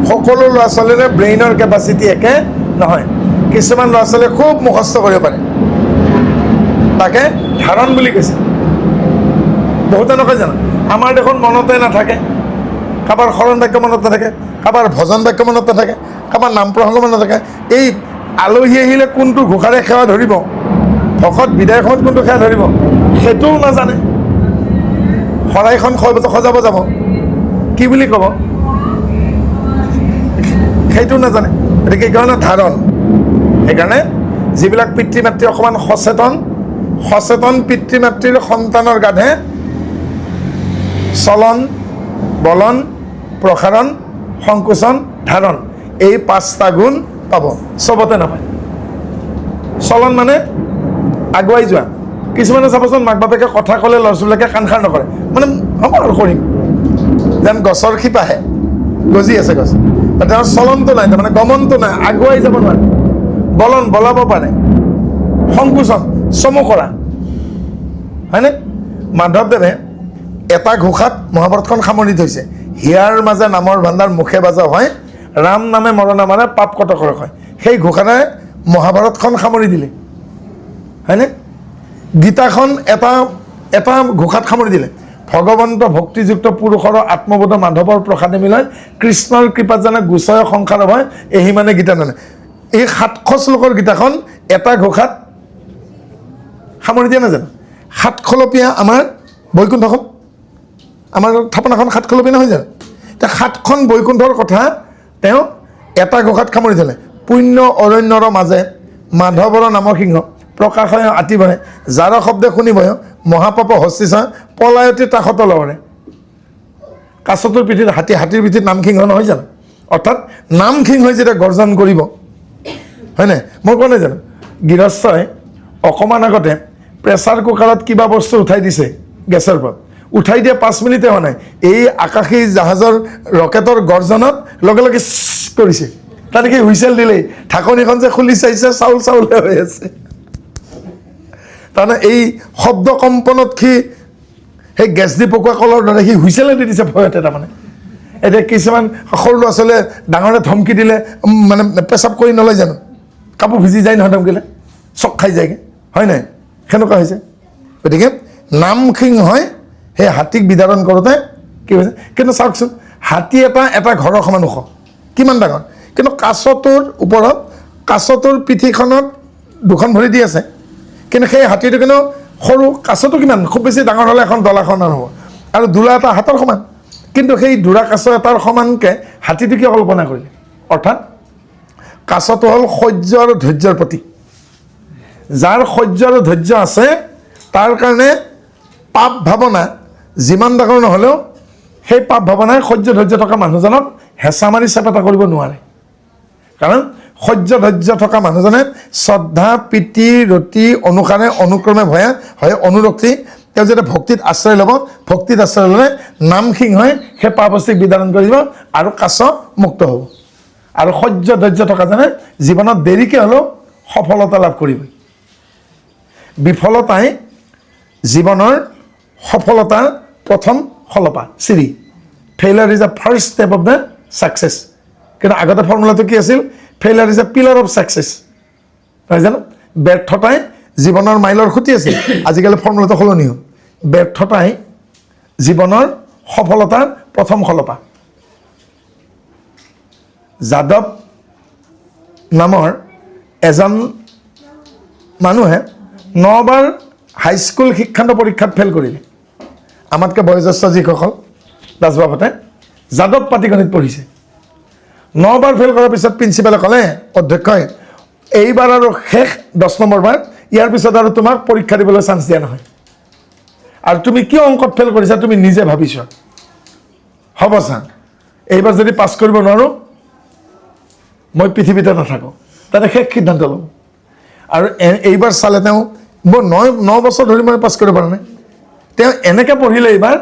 সকলো ল'ৰা ছোৱালীৰে ব্ৰেইনৰ কেপাচিটি একে নহয়। কিছুমান ল'ৰা ছোৱালীয়ে খুব মুখস্থ কৰিব পাৰে, তাকে ধাৰণ বুলি কৈছে। বহুতে নকয় জানো, আমাৰ দেখোন মনতে নাথাকে, কাৰোবাৰ শৰণ বাক্য মনত নাথাকে, কাৰোবাৰ ভজন বাক্য মনত নাথাকে, কাৰোবাৰ নাম প্ৰসংগ মনত নাথাকে। এই আলহী আহিলে কোনটো ঘোষাৰে সেৱা ধৰিব, ভকত বিদায় সময়ত কোনটো সেৱা ধৰিব, সেইটোও নাজানে। শৰাইখন সজাব যাব, কি বুলি ক'ব, সেইটো নাজানে। গতিকে সেইকাৰণে ধাৰণ। সেইকাৰণে যিবিলাক পিতৃ মাতৃ অকণমান সচেতন পিতৃ মাতৃৰ সন্তানৰ গাতহে চলন, বলন, প্ৰসাৰণ, সংকোচন, ধাৰণ, এই 5টা গুণ পাব, চবতে নাপায়। চলন মানে আগুৱাই যোৱা। কিছুমানে চাবচোন মাক বাপেকে কথা ক'লে ল'ৰা ছোৱালীবিলাকে কাণ খাৰ নকৰে, মানে হ'ব আৰু কৰিম যেন গছৰ শিপাহে গজি আছে গছ, তেওঁৰ চলনটো নাই, তাৰমানে গমনটো নাই, আগুৱাই যাব নোৱাৰে। বলন, বলাব পাৰে। সংকোচন, চমু কৰা, হয়নে? মাধৱদেৱে এটা ঘোষাত মহাভাৰতখন সামৰি থৈছে হিয়াৰ মাজে নামৰ ভাণ্ডাৰ মুখে বাজা হয় ৰাম নামে মৰণা মাৰে পাপ কটকৰ হয় সেই ঘোষাৰে মহাভাৰতখন সামৰি দিলে হয়নে গীতাখন এটা ঘোষাত সামৰি দিলে ভগৱন্ত ভক্তিযুক্ত পুৰুষৰ আত্মবোধ মাধৱৰ প্ৰসাদে মিলাই কৃষ্ণৰ কৃপাত জানে গোচয় সংসাৰ হয় এহি মানে গীতা নানে এই 700 শ্লোকৰ গীতাখন এটা ঘোষাত সামৰি দিয়া নাজানো 7 খলপীয়া আমাৰ বৈকুণ্ঠখন আমাৰ থাপনাখন 7 খলপীয়া নহয় জানো এতিয়া 7খন বৈকুণ্ঠৰ কথা তেওঁ এটা ঘোষাত সামৰি দিলে পুণ্য অৰণ্যৰ মাজে মাধৱৰ নামৰ সিংহ প্ৰকাশয় আতিবৰে যাৰ শব্দে শুনিবয় মহাপাপ হস্তিছা পলায়তী তাসত লৰে কাছটোৰ পিঠিত হাতীৰ পিঠিত নামসিংহ নহয় জানো অৰ্থাৎ নামসিংহই যেতিয়া গৰ্জন কৰিব হয়নে মই কোৱা নাই জানো গৃহস্থই অকণমান আগতে প্ৰেছাৰ কুকাৰত কিবা বস্তু উঠাই দিছে গেছৰ ওপৰত উঠাই দিয়া 5 মিনিটে হোৱা নাই এই আকাশী জাহাজৰ ৰকেটৰ গৰ্জনত লগে লগে কৰিছে তেনেকৈ হুইচেল দিলেই ঢাকনিখন যে খুলি চাইছে চাউল হৈ আছে তাৰমানে এই শব্দ কম্পনত সি সেই গেছ দি পকোৱা কলৰ দৰে সি হুইচেলে দি দিছে ভয়তে তাৰমানে এতিয়া কিছুমান সৰু ল'ৰা ছোৱালীয়ে ডাঙৰে ধমকি দিলে মানে পেচাব কৰি নলয় জানো কাপোৰ ভিজি যায় নহয় ধমকিলে চক খাই যায়গৈ হয় নাই সেনেকুৱা হৈছে গতিকে নামসিংহই সেই হাতীক বিদাৰণ কৰোঁতে কি হৈছে কিন্তু চাওকচোন হাতী এটা ঘৰৰ সমান ওখ কিমান ডাঙৰ কিন্তু কাছটোৰ ওপৰত কাছটোৰ পিঠিখনত 2খন ভৰি দি আছে কিন্তু সেই হাতীটো কিন্তু সৰু কাছটো কিমান খুব বেছি ডাঙৰ হ'লে এখন দলাখন হ'ব আৰু দোলা এটা হাতৰ সমান কিন্তু সেই দোৰা কাছ এটাৰ সমানকৈ হাতীটো কিয় কল্পনা কৰিলে অৰ্থাৎ কাছটো হ'ল সহ্য আৰু ধৈৰ্যৰ প্ৰতীক যাৰ সহ্য আৰু ধৈৰ্য আছে তাৰ কাৰণে পাপ ভাৱনা যিমান ডাঙৰ নহ'লেও সেই পাপ ভাৱনাই সহ্য ধৈৰ্য থকা মানুহজনক হেঁচা মাৰি চেপেটা কৰিব নোৱাৰে কাৰণ সহ্য ধৈৰ্য থকা মানুহজনে শ্ৰদ্ধা প্ৰীতি ৰতি অনুসাৰে অনুক্ৰমে ভয়া হয় অনুৰক্তি তেওঁ যেতিয়া ভক্তিত আশ্ৰয় ল'ব ভক্তিত আশ্ৰয় ল'লে নামসিংহই সেই পাপস্থিক বিদাৰণ কৰিব আৰু কাছ মুক্ত হ'ব আৰু সহ্য ধৈৰ্য থকাজনে জীৱনত দেৰিকৈ হ'লেও সফলতা লাভ কৰিব বিফলতাই জীৱনৰ সফলতাৰ প্ৰথম খলপা চিৰি failure is the first step of the success কিন্তু আগতে ফৰ্মুলাটো কি আছিল failure is a pillar of success নহয় জানো ব্যৰ্থতাই জীৱনৰ মাইলৰ খুঁটি আছিল আজিকালি ফৰ্মুলাটো সলনি হ'ল ব্যৰ্থতাই জীৱনৰ সফলতাৰ প্ৰথম খলপা যাদৱ নামৰ এজন মানুহে 9 বাৰ হাইস্কুল শিক্ষান্ত পৰীক্ষাত ফেইল কৰিলে আমাতকৈ বয়োজ্যেষ্ঠ যিসকল দাসবাবুতে যাদৱ পাটিগণিত পঢ়িছে 9 বাৰ ফেইল কৰাৰ পিছত প্ৰিন্সিপালে ক'লে অধ্যক্ষই এইবাৰ আৰু শেষ 10 নম্বৰ বাৰ ইয়াৰ পিছত আৰু তোমাক পৰীক্ষা দিবলৈ চান্স দিয়া নহয় আৰু তুমি কিয় অংকত ফেইল কৰিছা তুমি নিজে ভাবিছা হ'ব ছাৰ এইবাৰ যদি পাছ কৰিব নোৱাৰোঁ মই পৃথিৱীতে নাথাকোঁ তাতে শেষ সিদ্ধান্ত ল'ব আৰু এইবাৰ চালে তেওঁ মই 9 বছৰ ধৰি মই পাছ কৰিব পৰা নাই তেওঁ এনেকৈ পঢ়িলে এইবাৰ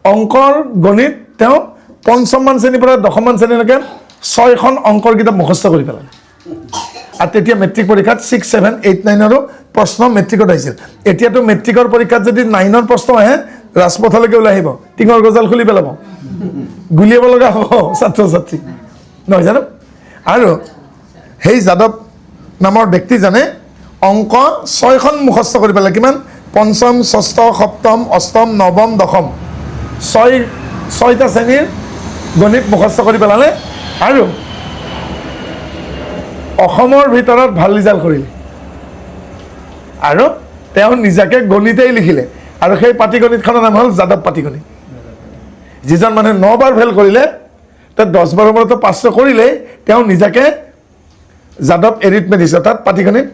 অংকৰ গণিত তেওঁ 5মান শ্ৰেণীৰ পৰা 10মান শ্ৰেণীলৈকে 6খন অংকৰ কিতাপ মুখস্থ কৰি পেলালে আৰু তেতিয়া মেট্ৰিক পৰীক্ষাত 6, 7, 8, 9ৰো প্ৰশ্ন মেট্ৰিকত আহিছিল এতিয়াতো মেট্ৰিকৰ পৰীক্ষাত যদি 9ৰ প্ৰশ্ন আহে ৰাজপথলৈকে ওলাই আহিব টিঙৰ গজাল খুলি পেলাব গুলিয়াব লগা হ'ব ছাত্ৰ ছাত্ৰী নহয় জানো আৰু সেই যাদৱ নামৰ ব্যক্তিজনে অংক 6খন মুখস্থ কৰি পেলালে কিমান 5ম 6ষ্ঠ 7ম 8ম 9ম 10ম 6টা শ্ৰেণীৰ গণিত মুখস্থ কৰি পেলালে আৰু অসমৰ ভিতৰত ভাল ৰিজাল্ট কৰিলে আৰু তেওঁ নিজাকে গণিতেই লিখিলে আৰু সেই পাটিগণিতখনৰ নাম হ'ল যাদৱ পাটিগণিত যিজন মানুহে 9 বাৰ ফেইল কৰিলে তেওঁ 10 বাৰৰ মূৰতো পাছ কৰিলেই তেওঁ নিজাকে যাদৱ এৰিথমেটিক্স অৰ্থাৎ পাটিগণিত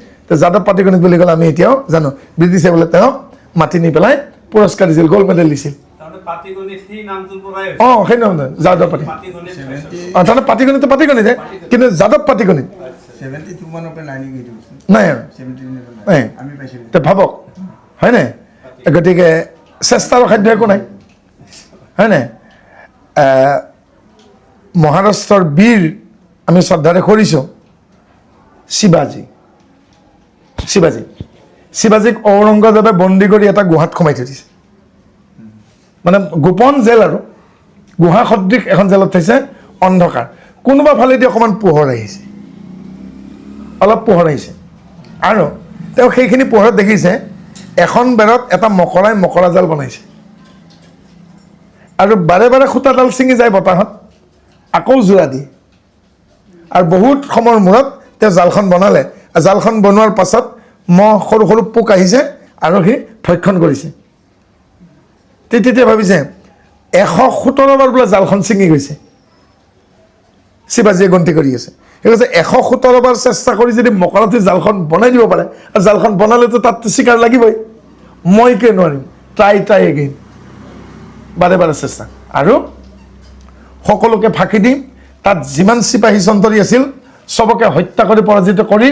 যাদৱ পাটিগণিত বুলি ক'লে আমি এতিয়াও জানো ব্ৰিটিছে বোলে তেওঁক মাতি নি পেলাই পুৰস্কাৰ দিছিল গ'ল্ড মেডেল দিছিল অঁ সেই নাম যাদৱ পাটিগণিত তাৰমানে পাটিগণিত পাটিগণিতে কিন্তু যাদৱ পাটিগণিত নাই আৰু ভাবক হয় নাই গতিকে চেষ্টাৰ খাদ্য একো নাই হয় নাই মহাৰাষ্ট্ৰৰ বীৰ আমি শ্ৰদ্ধাৰে কৰিছোঁ শিৱাজীক ঔৰংগজেবে বন্দী কৰি এটা গুহাত সোমাই থৈ দিছে মানে গোপন জেল আৰু গুহা সদৃশ এখন জেলত থৈছে অন্ধকাৰ কোনোবা ফালেদি অকণমান পোহৰ আহিছে অলপ পোহৰ আহিছে আৰু তেওঁ সেইখিনি পোহৰত দেখিছে এখন বেৰত এটা মকৰাই মকৰা জাল বনাইছে আৰু বাৰে বাৰে সূতাডাল ছিঙি যায় বতাহত আকৌ জোৰা দিয়ে আৰু বহুত সময়ৰ মূৰত তেওঁ জালখন বনালে জালখন বনোৱাৰ পাছত মহ সৰু সৰু পোক আহিছে আৰু সি ভক্ষণ কৰিছে তেতিয়া ভাবিছে 117 বাৰ বোলে জালখন ছিঙি গৈছে শিৱাজীয়ে গন্তি কৰি আছে সেই কৈছে 117 বাৰ চেষ্টা কৰি যদি মকৰাটোৱে জালখন বনাই দিব পাৰে আৰু জালখন বনালেতো তাততো চিকাৰ লাগিবই মই কিয় নোৱাৰিম ট্ৰাই এগেইন বাৰে বাৰে চেষ্টা আৰু সকলোকে ফাঁকি দি তাত যিমান চিপাহী চন্তৰী আছিল চবকে হত্যা কৰি পৰাজিত কৰি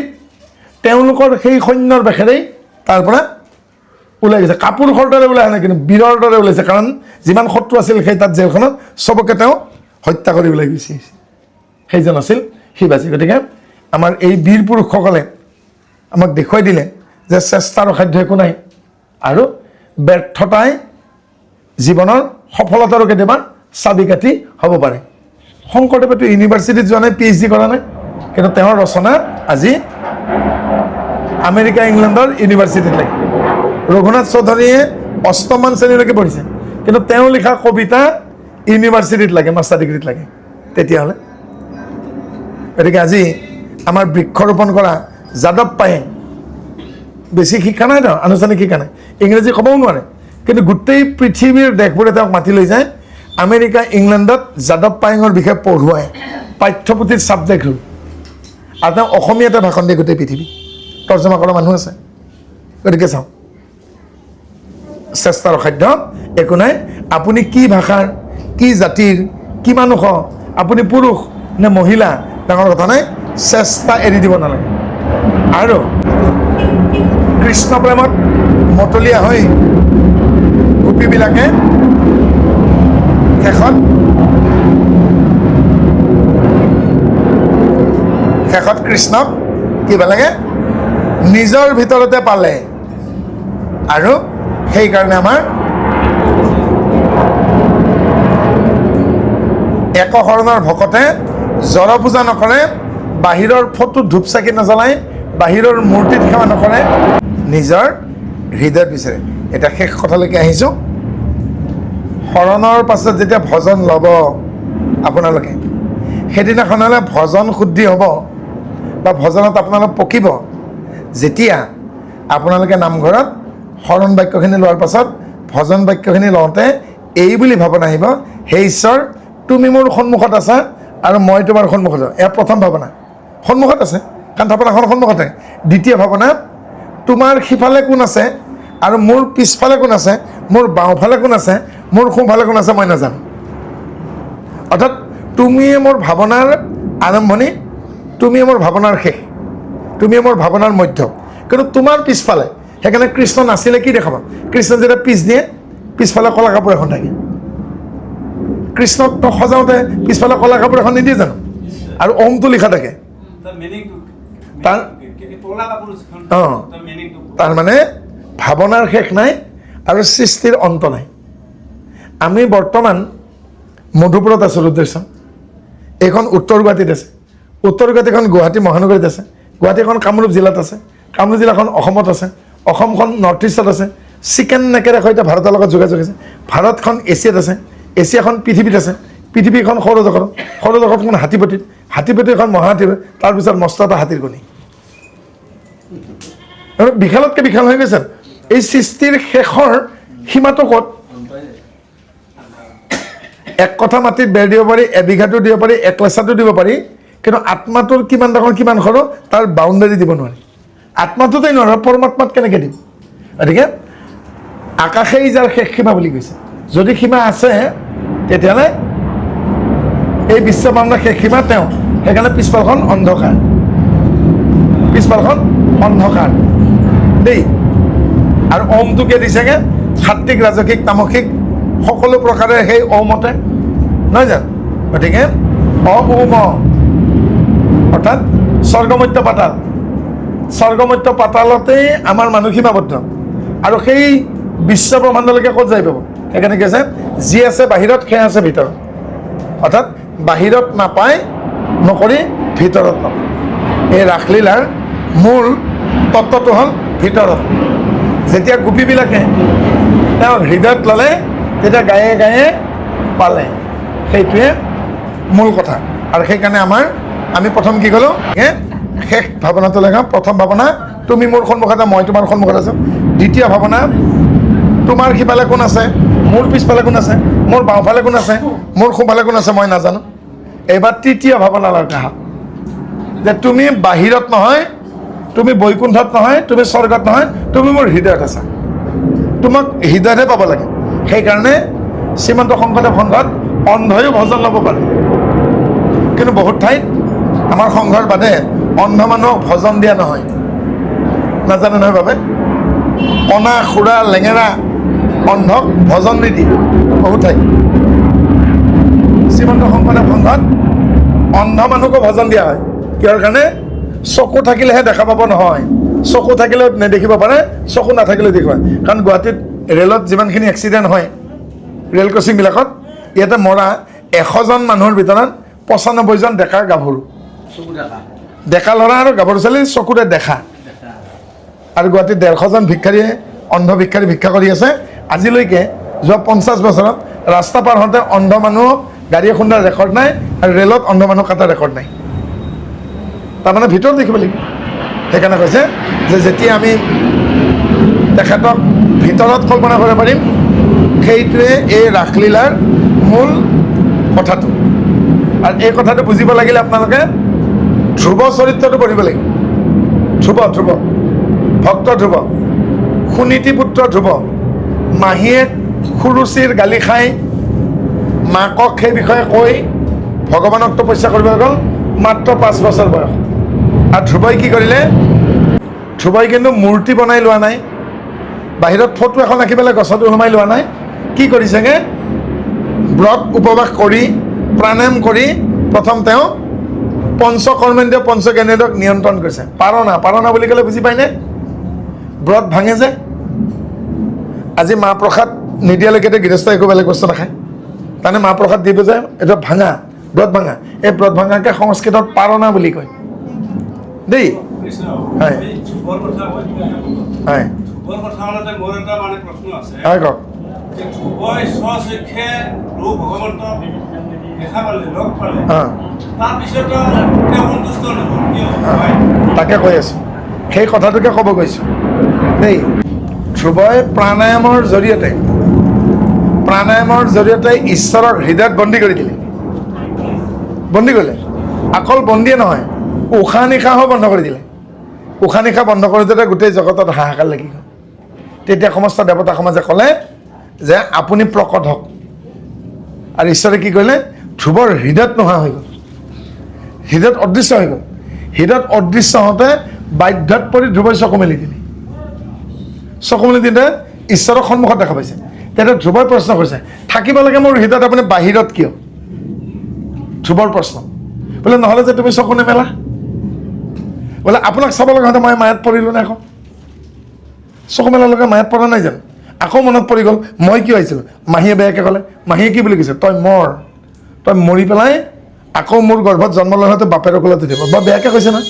তেওঁলোকৰ সেই সৈন্যৰ বেশেৰেই তাৰ পৰা ওলাই গৈছে কাপোৰ খৰদৰে ওলাই আহে কিন্তু বীৰৰ দৰে ওলাইছে কাৰণ যিমান শত্ৰু আছিল সেই তাত জেলখনত চবকে তেওঁ হত্যা কৰি ওলাই গৈছে সেইজন আছিল শিৱাজী গতিকে আমাৰ এই বীৰ পুৰুষসকলে আমাক দেখুৱাই দিলে যে চেষ্টাৰ অসাধ্য একো নাই আৰু ব্যৰ্থতাই জীৱনৰ সফলতাৰো কেতিয়াবা চাবি কাঠি হ'ব পাৰে শংকৰদেৱেতো ইউনিভাৰ্চিটিত যোৱা নাই PhD কৰা নাই কিন্তু তেওঁৰ ৰচনা আজি আমেৰিকা ইংলেণ্ডৰ ইউনিভাৰ্চিটিত লাগে ৰঘুনাথ চৌধুৰীয়ে 8মান শ্ৰেণীলৈকে পঢ়িছে কিন্তু তেওঁ লিখা কবিতা ইউনিভাৰ্চিটিত লাগে মাষ্টাৰ ডিগ্ৰীত লাগে তেতিয়াহ'লে গতিকে আজি আমাৰ বৃক্ষৰোপণ কৰা যাদৱ পায়েং বেছি শিক্ষা নাই তেওঁ আনুষ্ঠানিক শিক্ষা নাই ইংৰাজী ক'বও নোৱাৰে কিন্তু গোটেই পৃথিৱীৰ দেশবোৰে তেওঁক মাতি লৈ যায় আমেৰিকা ইংলেণ্ডত যাদৱ পায়েঙৰ বিষয়ে পঢ়ুৱাই পাঠ্যপুথিৰ ছাবজেক্ট হ'ল আৰু তেওঁ অসমীয়াতে ভাষণ দিয়ে গোটেই পৃথিৱী তৰ্জমা কৰা মানুহ আছে গতিকে চাওঁ চেষ্টাৰ অসাধ্য একো নাই আপুনি কি ভাষাৰ কি জাতিৰ কিমান ওখ আপুনি পুৰুষ নে মহিলা ডাঙৰ কথা নাই চেষ্টা এৰি দিব নালাগে আৰু কৃষ্ণ প্ৰেমত মতলীয়া হৈ গোপীবিলাকে শেষত কৃষ্ণক কিবা লাগে নিজৰ ভিতৰতে পালে আৰু সেইকাৰণে আমাৰ একশৰণৰ ভকতে জড় পূজা নকৰে বাহিৰৰ ফটো ধূপ চাকি নজ্বলায় বাহিৰৰ মূৰ্তিত সেৱা নকৰে নিজৰ হৃদয়ত বিচাৰে এতিয়া শেষ কথালৈকে আহিছোঁ শৰণৰ পাছত যেতিয়া ভজন ল'ব আপোনালোকে সেইদিনাখনলৈ ভজন শুদ্ধি হ'ব বা ভজনত আপোনালোক পকিব যেতিয়া আপোনালোকে নামঘৰত শৰণ বাক্যখিনি লোৱাৰ পাছত ভজন বাক্যখিনি লওঁতে এই বুলি ভাৱনা আহিব হে ঈশ্বৰ তুমি মোৰ সন্মুখত আছা আৰু মই তোমাৰ সন্মুখত আছোঁ এয়া প্ৰথম ভাৱনা সন্মুখত আছে কাৰণ থাপনাখন সন্মুখতে দ্বিতীয় ভাৱনা তোমাৰ সিফালে কোন আছে আৰু মোৰ পিছফালে কোন আছে মোৰ বাওঁফালে কোন আছে মোৰ সোঁফালে কোন আছে মই নাজানো অৰ্থাৎ তুমিয়ে মোৰ ভাৱনাৰ আৰম্ভণি তুমিয়ে মোৰ ভাৱনাৰ শেষ তুমিয়ে মোৰ ভাৱনাৰ মধ্য কিন্তু তোমাৰ পিছফালে সেইকাৰণে কৃষ্ণ নাছিলে কি দেখাব কৃষ্ণ যেতিয়া পিছ দিয়ে পিছফালে কলা কাপোৰ এখন থাকে কৃষ্ণক সজাওঁতে পিছফালে কলা কাপোৰ এখন নিদিয়ে জানো আৰু ওমটো লিখা থাকে তাৰ মানে ভাৱনাৰ শেষ নাই আৰু সৃষ্টিৰ অন্ত নাই আমি বৰ্তমান মধুপুৰত আছোঁ ৰুদ্ৰেশ্য এইখন উত্তৰ গুৱাহাটীত আছে উত্তৰ গুৱাহাটীখন গুৱাহাটী মহানগৰীত আছে গুৱাহাটীখন কামৰূপ জিলাত আছে কামৰূপ জিলাখন অসমত আছে অসমখন নৰ্থ ইষ্টত আছে চিকেন নেকেৰে সৈতে ভাৰতৰ লগত যোগাযোগ আছে ভাৰতখন এছিয়াত আছে এছিয়াখন পৃথিৱীত আছে পৃথিৱীখন সৌৰজগতখন হাতীপতিখন মহাহাতীৰ তাৰপিছত মস্ত এটা হাতীৰ কণী বিশালতকৈ বিশাল হৈ গৈছে এই সৃষ্টিৰ শেষৰ সীমাটো ক'ত এক কথা মাটিত বেৰ দিব পাৰি এবিঘাটো দিব পাৰি এক লেচাটো দিব পাৰি কিন্তু আত্মাটোৰ কিমান ডাঙৰ কিমান সৰু তাৰ বাউণ্ডাৰী দিব নোৱাৰি আত্মাটোতেই নোৱাৰে পৰমাত্মাত কেনেকৈ দিম গতিকে আকাশেই যাৰ শেষ সীমা বুলি কৈছে যদি সীমা আছে তেতিয়াহ'লে এই বিশ্বব্ৰহ্মাণ্ডৰ শেষ সীমা তেওঁ সেইকাৰণে পিছফালখন অন্ধকাৰ দেই আৰু ওমটোকে দিছেগৈ সাত্বিক ৰাজসিক তামসিক সকলো প্ৰকাৰে সেই ওমতে নহয় জানো গতিকে ওম অৰ্থাৎ স্বৰ্গমধ্য পাতালতেই আমাৰ মানুহ সীমাবদ্ধ আৰু সেই বিশ্বব্ৰহ্মাণ্ডলৈকে ক'ত যাই পাব সেইকাৰণে কি আছে যি আছে বাহিৰত সেয়া আছে ভিতৰত অৰ্থাৎ বাহিৰত নাপায় নকৰি ভিতৰত নাপায় এই ৰাসলীলাৰ মূল তত্ত্বটো হ'ল ভিতৰত যেতিয়া গোপীবিলাকে তেওঁ হৃদয়ত ল'লে তেতিয়া গায়ে গায়ে পালে সেইটোৱে মূল কথা আৰু সেইকাৰণে আমি প্ৰথম কি ক'লোঁ শেষ ভাৱনাটো লগাম প্ৰথম ভাৱনা তুমি মোৰ সন্মুখত মই তোমাৰ সন্মুখত আছোঁ দ্বিতীয় ভাৱনা তোমাৰ সিফালে কোন আছে মোৰ পিছফালে কোন আছে মোৰ বাওঁফালে কোন আছে মোৰ সোঁফালে কোন আছে মই নাজানো এইবাৰ তৃতীয় ভাৱনালৈ আহা যে তুমি বাহিৰত নহয় তুমি বৈকুণ্ঠত নহয় তুমি স্বৰ্গত নহয় তুমি মোৰ হৃদয়ত আছা তোমাক হৃদয়তহে পাব লাগে সেইকাৰণে শ্ৰীমন্ত শংকৰদেৱ সংঘত অন্ধয়ো ভজন ল'ব পাৰে কিন্তু বহুত ঠাইত আমাৰ সংঘৰ বাদে অন্ধ মানুহক ভজন দিয়া নহয় নাজানে নহয় বাবে কণা খুৰা লেঙেৰা অন্ধক ভজন নিদিয়ে বহুত ঠাইত শ্ৰীমন্ত শংকৰদেৱ সংঘত অন্ধ মানুহকো ভজন দিয়া হয় কিহৰ কাৰণে চকু থাকিলেহে দেখা পাব নহয় চকু থাকিলেও নেদেখিব পাৰে চকু নাথাকিলেও দেখিব কাৰণ গুৱাহাটীত ৰেলত যিমানখিনি এক্সিডেণ্ট হয় ৰেল ক্ৰচিংবিলাকত ইয়াতে মৰা 100জন মানুহৰ ভিতৰত 95জন ডেকা গাভৰু ডেকা ল'ৰা আৰু গাভৰু ছোৱালী চকুৰে দেখা আৰু গুৱাহাটীত 150জন ভিক্ষাৰীয়ে অন্ধ ভিক্ষাৰী ভিক্ষা কৰি আছে আজিলৈকে যোৱা 50 বছৰত ৰাস্তা পাৰ হওঁতে অন্ধ মানুহ গাড়ীয়ে খুন্দাৰ ৰেকৰ্ড নাই আৰু ৰেলত অন্ধ মানুহ কটাৰ ৰেকৰ্ড নাই তাৰমানে ভিতৰত দেখিব লাগিব সেইকাৰণে কৈছে যে যেতিয়া আমি তেখেতক ভিতৰত কল্পনা কৰিব পাৰিম সেইটোৱে এই ৰাসলীলাৰ মূল কথাটো আৰু এই কথাটো বুজিব লাগিলে আপোনালোকে ধ্ৰুৱ চৰিত্ৰটো পঢ়িব লাগিব ধ্ৰুৱ ভক্ত ধ্ৰুৱ সুনীতি পুত্ৰ ধ্ৰুৱ মাহীয়ে সুৰুচিৰ গালি খাই মাকক সেই বিষয়ে কৈ ভগৱানক তপস্যা কৰিব গ'ল মাত্ৰ 5 বছৰ বয়স আৰু ধ্ৰুৱই কি কৰিলে ধ্ৰুৱই কিন্তু মূৰ্তি বনাই লোৱা নাই বাহিৰত ফটো এখন আঁকি পেলাই গছত ওলমাই লোৱা নাই কি কৰিছেগৈ ব্ৰত উপবাস কৰি প্ৰাণায়াম কৰি প্ৰথম তেওঁ পঞ্চকৰ্মেন্দ্ৰিয় পঞ্চজ্ঞানেন্দ্ৰিয়ক নিয়ন্ত্ৰণ কৰিছে পাৰণা বুলি ক'লে বুজি পায়নে ব্ৰত ভাঙে যে আজি মাহ প্ৰসাদ নিদিয়ালৈকে গৃহস্থ একো বেলেগ বস্তু নাখায় তাৰমানে মাহ প্ৰসাদ দিব যে এইটো ভাঙা ব্ৰত ভাঙা এই ব্ৰত ভাঙাকে সংস্কৃতত পাৰণা বুলি কয় দেই হয় হয় হয় কওক তাকে কৈ আছোঁ সেই কথাটোকে ক'ব গৈছোঁ দেই ধ্ৰুৱই প্ৰাণায়ামৰ জৰিয়তে ঈশ্বৰক হৃদয়ত বন্দী কৰি দিলে বন্দী কৰিলে অকল বন্দীয়ে নহয় উশাহ নিশাহো বন্ধ কৰি দিলে উশাহ নিশাহ বন্ধ কৰি দিওঁতে গোটেই জগতত হাহাকাৰ লাগি গ'ল তেতিয়া সমস্ত দেৱতা সমাজে ক'লে যে আপুনি প্ৰকট হওক আৰু ঈশ্বৰে কি কৰিলে ধ্ৰুৱৰ হৃদয়ত নোহোৱা হৈ গ'ল হৃদয়ত অদৃশ্য হৈ গ'ল হৃদয়ত অদৃশ্য হওঁতে বাধ্যত পৰি ধ্ৰুৱই চকু মেলি দিলে চকু মেলি দিওঁতে ঈশ্বৰৰ সন্মুখত দেখা পাইছে তেতিয়া ধ্ৰুৱই প্ৰশ্ন কৰিছে থাকিব লাগে মোৰ হৃদয়ত আপুনি বাহিৰত কিয় ধ্ৰুৱৰ প্ৰশ্ন বোলে নহ'লে যে তুমি চকু নেমেলা বোলে আপোনাক চাব লগা হওঁতে মই মায়াত পৰিলোঁ নাই আকৌ চকু মেলাৰ লগে মায়াত পৰা নাই জানো আকৌ মনত পৰি গ'ল মই কিয় আহিছিলোঁ মাহীয়ে বেয়াকৈ ক'লে মাহীয়ে কি বুলি কৈছে তই মৰি পেলাই আকৌ মোৰ গৰ্ভত জন্ম লৈ হওঁতে বাপেৰৰ কোলত উঠিব বা বেয়াকৈ কৈছে না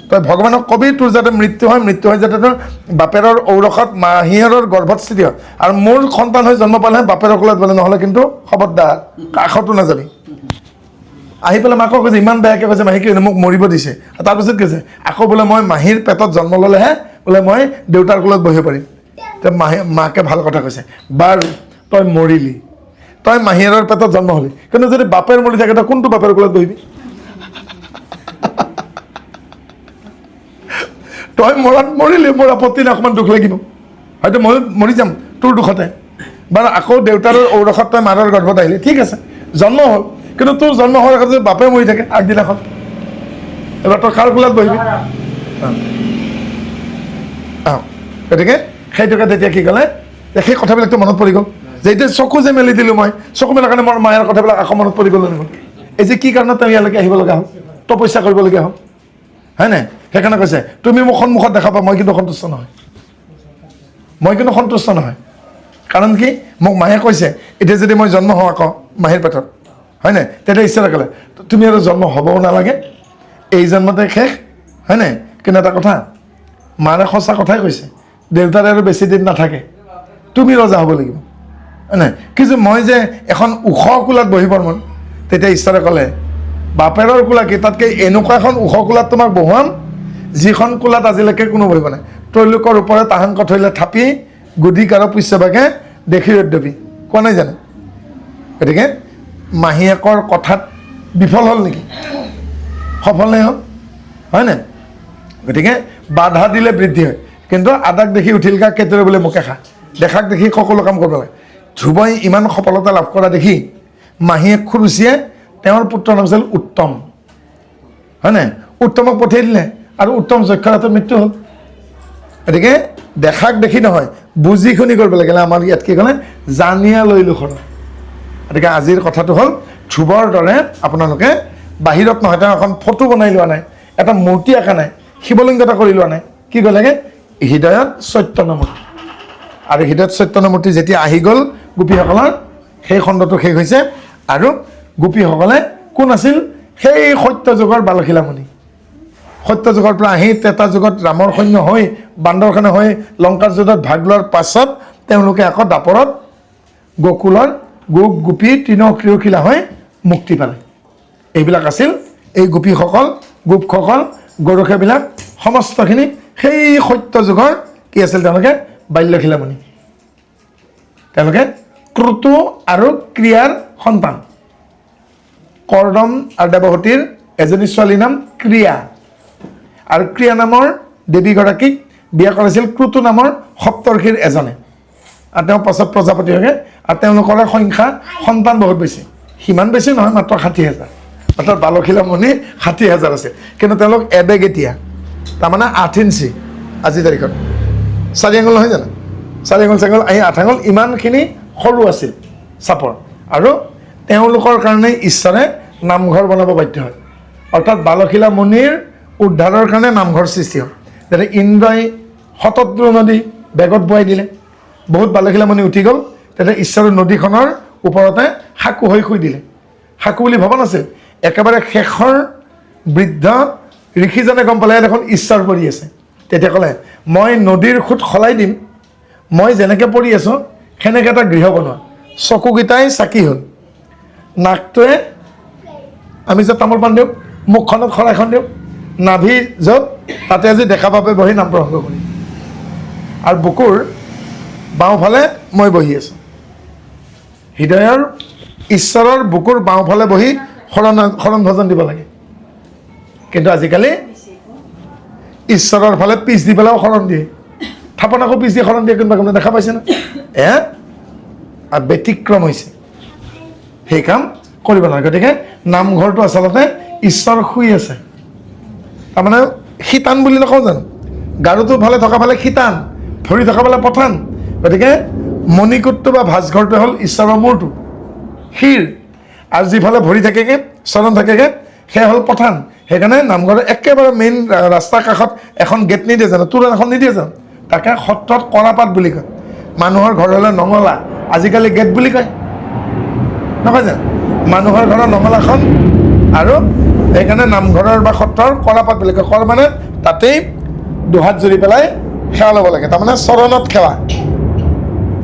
তই ভগৱানক কবি তোৰ যাতে মৃত্যু হয় যাতে তোৰ বাপেৰৰ ঔৰসত মাহীৰৰ গৰ্ভত স্থিতি হয় আৰু মোৰ সন্তান হৈ জন্ম পালেহে বাপেৰৰ কোলত বোলে নহ'লে কিন্তু খবৰদাৰ কাষতো নাযাবি আহি পেলাই মাকক কৈছে ইমান বেয়াকৈ কৈছে মাহী কি মোক মৰিব দিছে তাৰপিছত কৈছে আকৌ বোলে মই মাহীৰ পেটত জন্ম ল'লেহে বোলে মই দেউতাৰ কোলত বহিব পাৰিম মাকে ভাল কথা কৈছে বাৰু তই মৰিলি তই মাহীৰৰ পেটত জন্ম হ'লি কিন্তু যদি বাপেৰ মৰি থাকে তই কোনটো বাপেৰ কোলত বহিবি তই মৰাত মৰিলি মোৰ আপত্তি নাই অকণমান দুখ লাগিব হয়তো মই মৰি যাম তোৰ দুখতে বাৰু আকৌ দেউতাৰ ঔৰসত তই মাৰৰ গৰ্ভত আহিলি ঠিক আছে জন্ম হ'ল কিন্তু তোৰ জন্ম হোৱাৰ আগত যদি বাপে মৰি থাকে আগদিনাখন এবাৰ তই কাৰ কোলাত বহিবি গতিকে সেইটোকে তেতিয়া কি ক'লে সেই কথাবিলাকতো মনত পৰি গ'ল যে এতিয়া চকু যে মেলি দিলোঁ মই চকু মেলাৰ কাৰণে মোৰ মায়াৰ কথাবিলাক আকৌ মনত পৰি গ'ল এই যে কি কাৰণত তেওঁ ইয়ালৈকে আহিব লগা হ'ল তপস্যা কৰিবলগীয়া হ'ল হয় নাই সেইকাৰণে কৈছে তুমি মোক সন্মুখত দেখা পা মই কিন্তু সন্তুষ্ট নহয় কাৰণ কি মোক মায়ে কৈছে এতিয়া যদি মই জন্ম হওঁ আকৌ মাহীৰ পেটত হয়নে তেতিয়া ঈশ্বৰে ক'লে তুমি আৰু জন্ম হ'বও নালাগে এই জন্মতে শেষ হয়নে কিন্তু এটা কথা মাৰে সঁচা কথাই কৈছে দেউতাৰে আৰু বেছি দিন নাথাকে তুমি ৰজা হ'ব লাগিব হয়নে কিন্তু মই যে এখন ওখ কোলাত বহিবৰ মন তেতিয়া ঈশ্বৰে ক'লে বাপেৰৰ কোলা কি তাতকৈ এনেকুৱা এখন ওখ কোলাত তোমাক বহুৱাম যিখন কোলাত আজিলৈকে কোনো বহিব নাই তৈলোকৰ ওপৰত তাহাংক থৈলে থাপি গুদি কাৰো পুষ্যভাগে দেখি ৰদ্যবি কোৱা নাই জানো গতিকে মাহীয়েকৰ কথাত বিফল হ'ল নেকি সফল নাই হ'ল হয়নে গতিকে বাধা দিলে বৃদ্ধি হয় কিন্তু আদাক দেখি উঠিল গা কেতেৰে বোলে মোকে খা দেখাক দেখি সকলো কাম কৰিব লাগে ধ্ৰুৱই ইমান সফলতা লাভ কৰা দেখি মাহীয়েক খুৰুচিয়ে তেওঁৰ পুত্ৰৰ নাম আছিল উত্তম হয়নে উত্তমক পঠিয়াই দিলে আৰু উত্তম যক্ষৰ হাতত মৃত্যু হ'ল গতিকে দেখাক দেখি নহয় বুজি শুনি কৰিব লাগে আমাৰ ইয়াত কি ক'লে জানিয়া লৈ লোখৰ গতিকে আজিৰ কথাটো হ'ল ধ্ৰুৱৰ দৰে আপোনালোকে বাহিৰত নহয় তেওঁ এখন ফটো বনাই লোৱা নাই এটা মূৰ্তি আঁকা নাই শিৱলিংগ এটা কৰি লোৱা নাই কি কৰিব লাগে হৃদয়ত চৈতন্য মূৰ্তি আৰু হৃদয়ত চৈতন্য মূৰ্তি যেতিয়া আহি গ'ল গোপীসকলৰ সেই খণ্ডটো শেষ হৈছে আৰু গোপীসকলে কোন আছিল সেই সত্য যুগৰ বালশীলামণি সত্য যুগৰ পৰা আহি ত্ৰেতা যুগত ৰামৰ সৈন্য হৈ বান্দৰখানা হৈ লংকাৰ যুদ্ধত ভাগ লোৱাৰ পাছত তেওঁলোকে আকৌ দাপৰত গকুলৰ গোপ গোপী তৃণ ক্ৰিয়শীলা হৈ মুক্তি পালে এইবিলাক আছিল এই গোপীসকল গোপসকল গৰখীয়াবিলাক সমস্তখিনি সেই সত্য যুগৰ কি আছিল তেওঁলোকে বাল্যশীলামণি তেওঁলোকে ক্ৰুতু আৰু ক্ৰিয়াৰ সন্তান কৰ্দম আৰু দেৱহতীৰ এজনী ছোৱালীৰ নাম ক্ৰিয়া আৰু ক্ৰিয়া নামৰ দেৱীগৰাকীক বিয়া কৰাইছিল ক্ৰুতু নামৰ সপ্তৰ্ষিৰ এজনে আৰু তেওঁ পাছত প্ৰজাপতি হয়গৈ আৰু তেওঁলোকৰ সংখ্যা সন্তান বহুত বেছি সিমান বেছি নহয় মাত্ৰ 60,000 অৰ্থাৎ বালশীলামণি 60,000 আছিল কিন্তু তেওঁলোক এবেগ এতিয়া তাৰমানে 8 ইঞ্চি আজিৰ তাৰিখত 4 আঙুল নহয় জানো 4 আঙুল চাঙুল আহি 8 আঙুল ইমানখিনি সৰু আছিল চাপৰ আৰু তেওঁলোকৰ কাৰণে ঈশ্বৰে নামঘৰ বনাব বাধ্য হয় অৰ্থাৎ বালশীলামণিৰ উদ্ধাৰৰ কাৰণে নামঘৰ সৃষ্টি হ'ল যেনে ইন্দ্ৰই শতদ্ৰু নদী বেগত বোৱাই দিলে বহুত বালশীলামণি উঠি গ'ল তেতিয়া ঈশ্বৰে নদীখনৰ ওপৰতে সাকু হৈ শুই দিলে সাকু বুলি ভবা নাছিল একেবাৰে শেষৰ বৃদ্ধ ঋষিজনে গম পালে দেখোন ঈশ্বৰ পৰি আছে তেতিয়া ক'লে মই নদীৰ সোঁত সলাই দিম মই যেনেকৈ পৰি আছোঁ সেনেকৈ এটা গৃহ বনোৱা চকুকেইটাই চাকি হ'ল নাকটোৱে আমি যে তামোল পাণ দিওঁ মুখখনত শৰাইখন দিওঁ নাভি য'ত তাতে আজি দেখা পাবে বহি নাম প্ৰসংগ কৰি আৰু বুকুৰ বাওঁফালে মই বহি আছোঁ হৃদয়ৰ ঈশ্বৰৰ বুকুৰ বাওঁফালে বহি শৰণ ভজন দিব লাগে কিন্তু আজিকালি ঈশ্বৰৰ ফালে পিছ দি পেলাইও শৰণ দিয়ে থাপনাকো পিছ দি শৰণ দিয়ে কোনোবা কোনোবা দেখা পাইছে না ব্যতিক্ৰম হৈছে সেই কাম কৰিব নালাগে গতিকে নামঘৰটো আচলতে ঈশ্বৰ শুই আছে তাৰমানে শীতান বুলি নকওঁ জানো গাৰুটো ভালে থকা ফালে শীতান ভৰি থকা ফালে পঠান গতিকে মণিকূটটো বা ভাঁজঘৰটো হ'ল ঈশ্বৰৰ মূৰটো শিৰ আৰু যিফালে ভৰি থাকেগৈ চৰণ থাকেগৈ সেয়া হ'ল পঠান সেইকাৰণে নামঘৰৰ একেবাৰে মেইন ৰাস্তাৰ কাষত এখন গেট নিদিয়ে জানো তোৰণ এখন নিদিয়ে জানো তাকে সত্ৰত কৰাপাত বুলি কয় মানুহৰ ঘৰ হ'লে নঙলা আজিকালি গেট বুলি কয় নহয় জানো মানুহৰ ঘৰৰ নঙলাখন আৰু সেইকাৰণে নামঘৰৰ বা সত্ৰৰ কৰাপাত বুলি কয় কৰ মানে তাতেই দুহাত জুৰি পেলাই সেৱা ল'ব লাগে তাৰমানে চৰণত সেৱা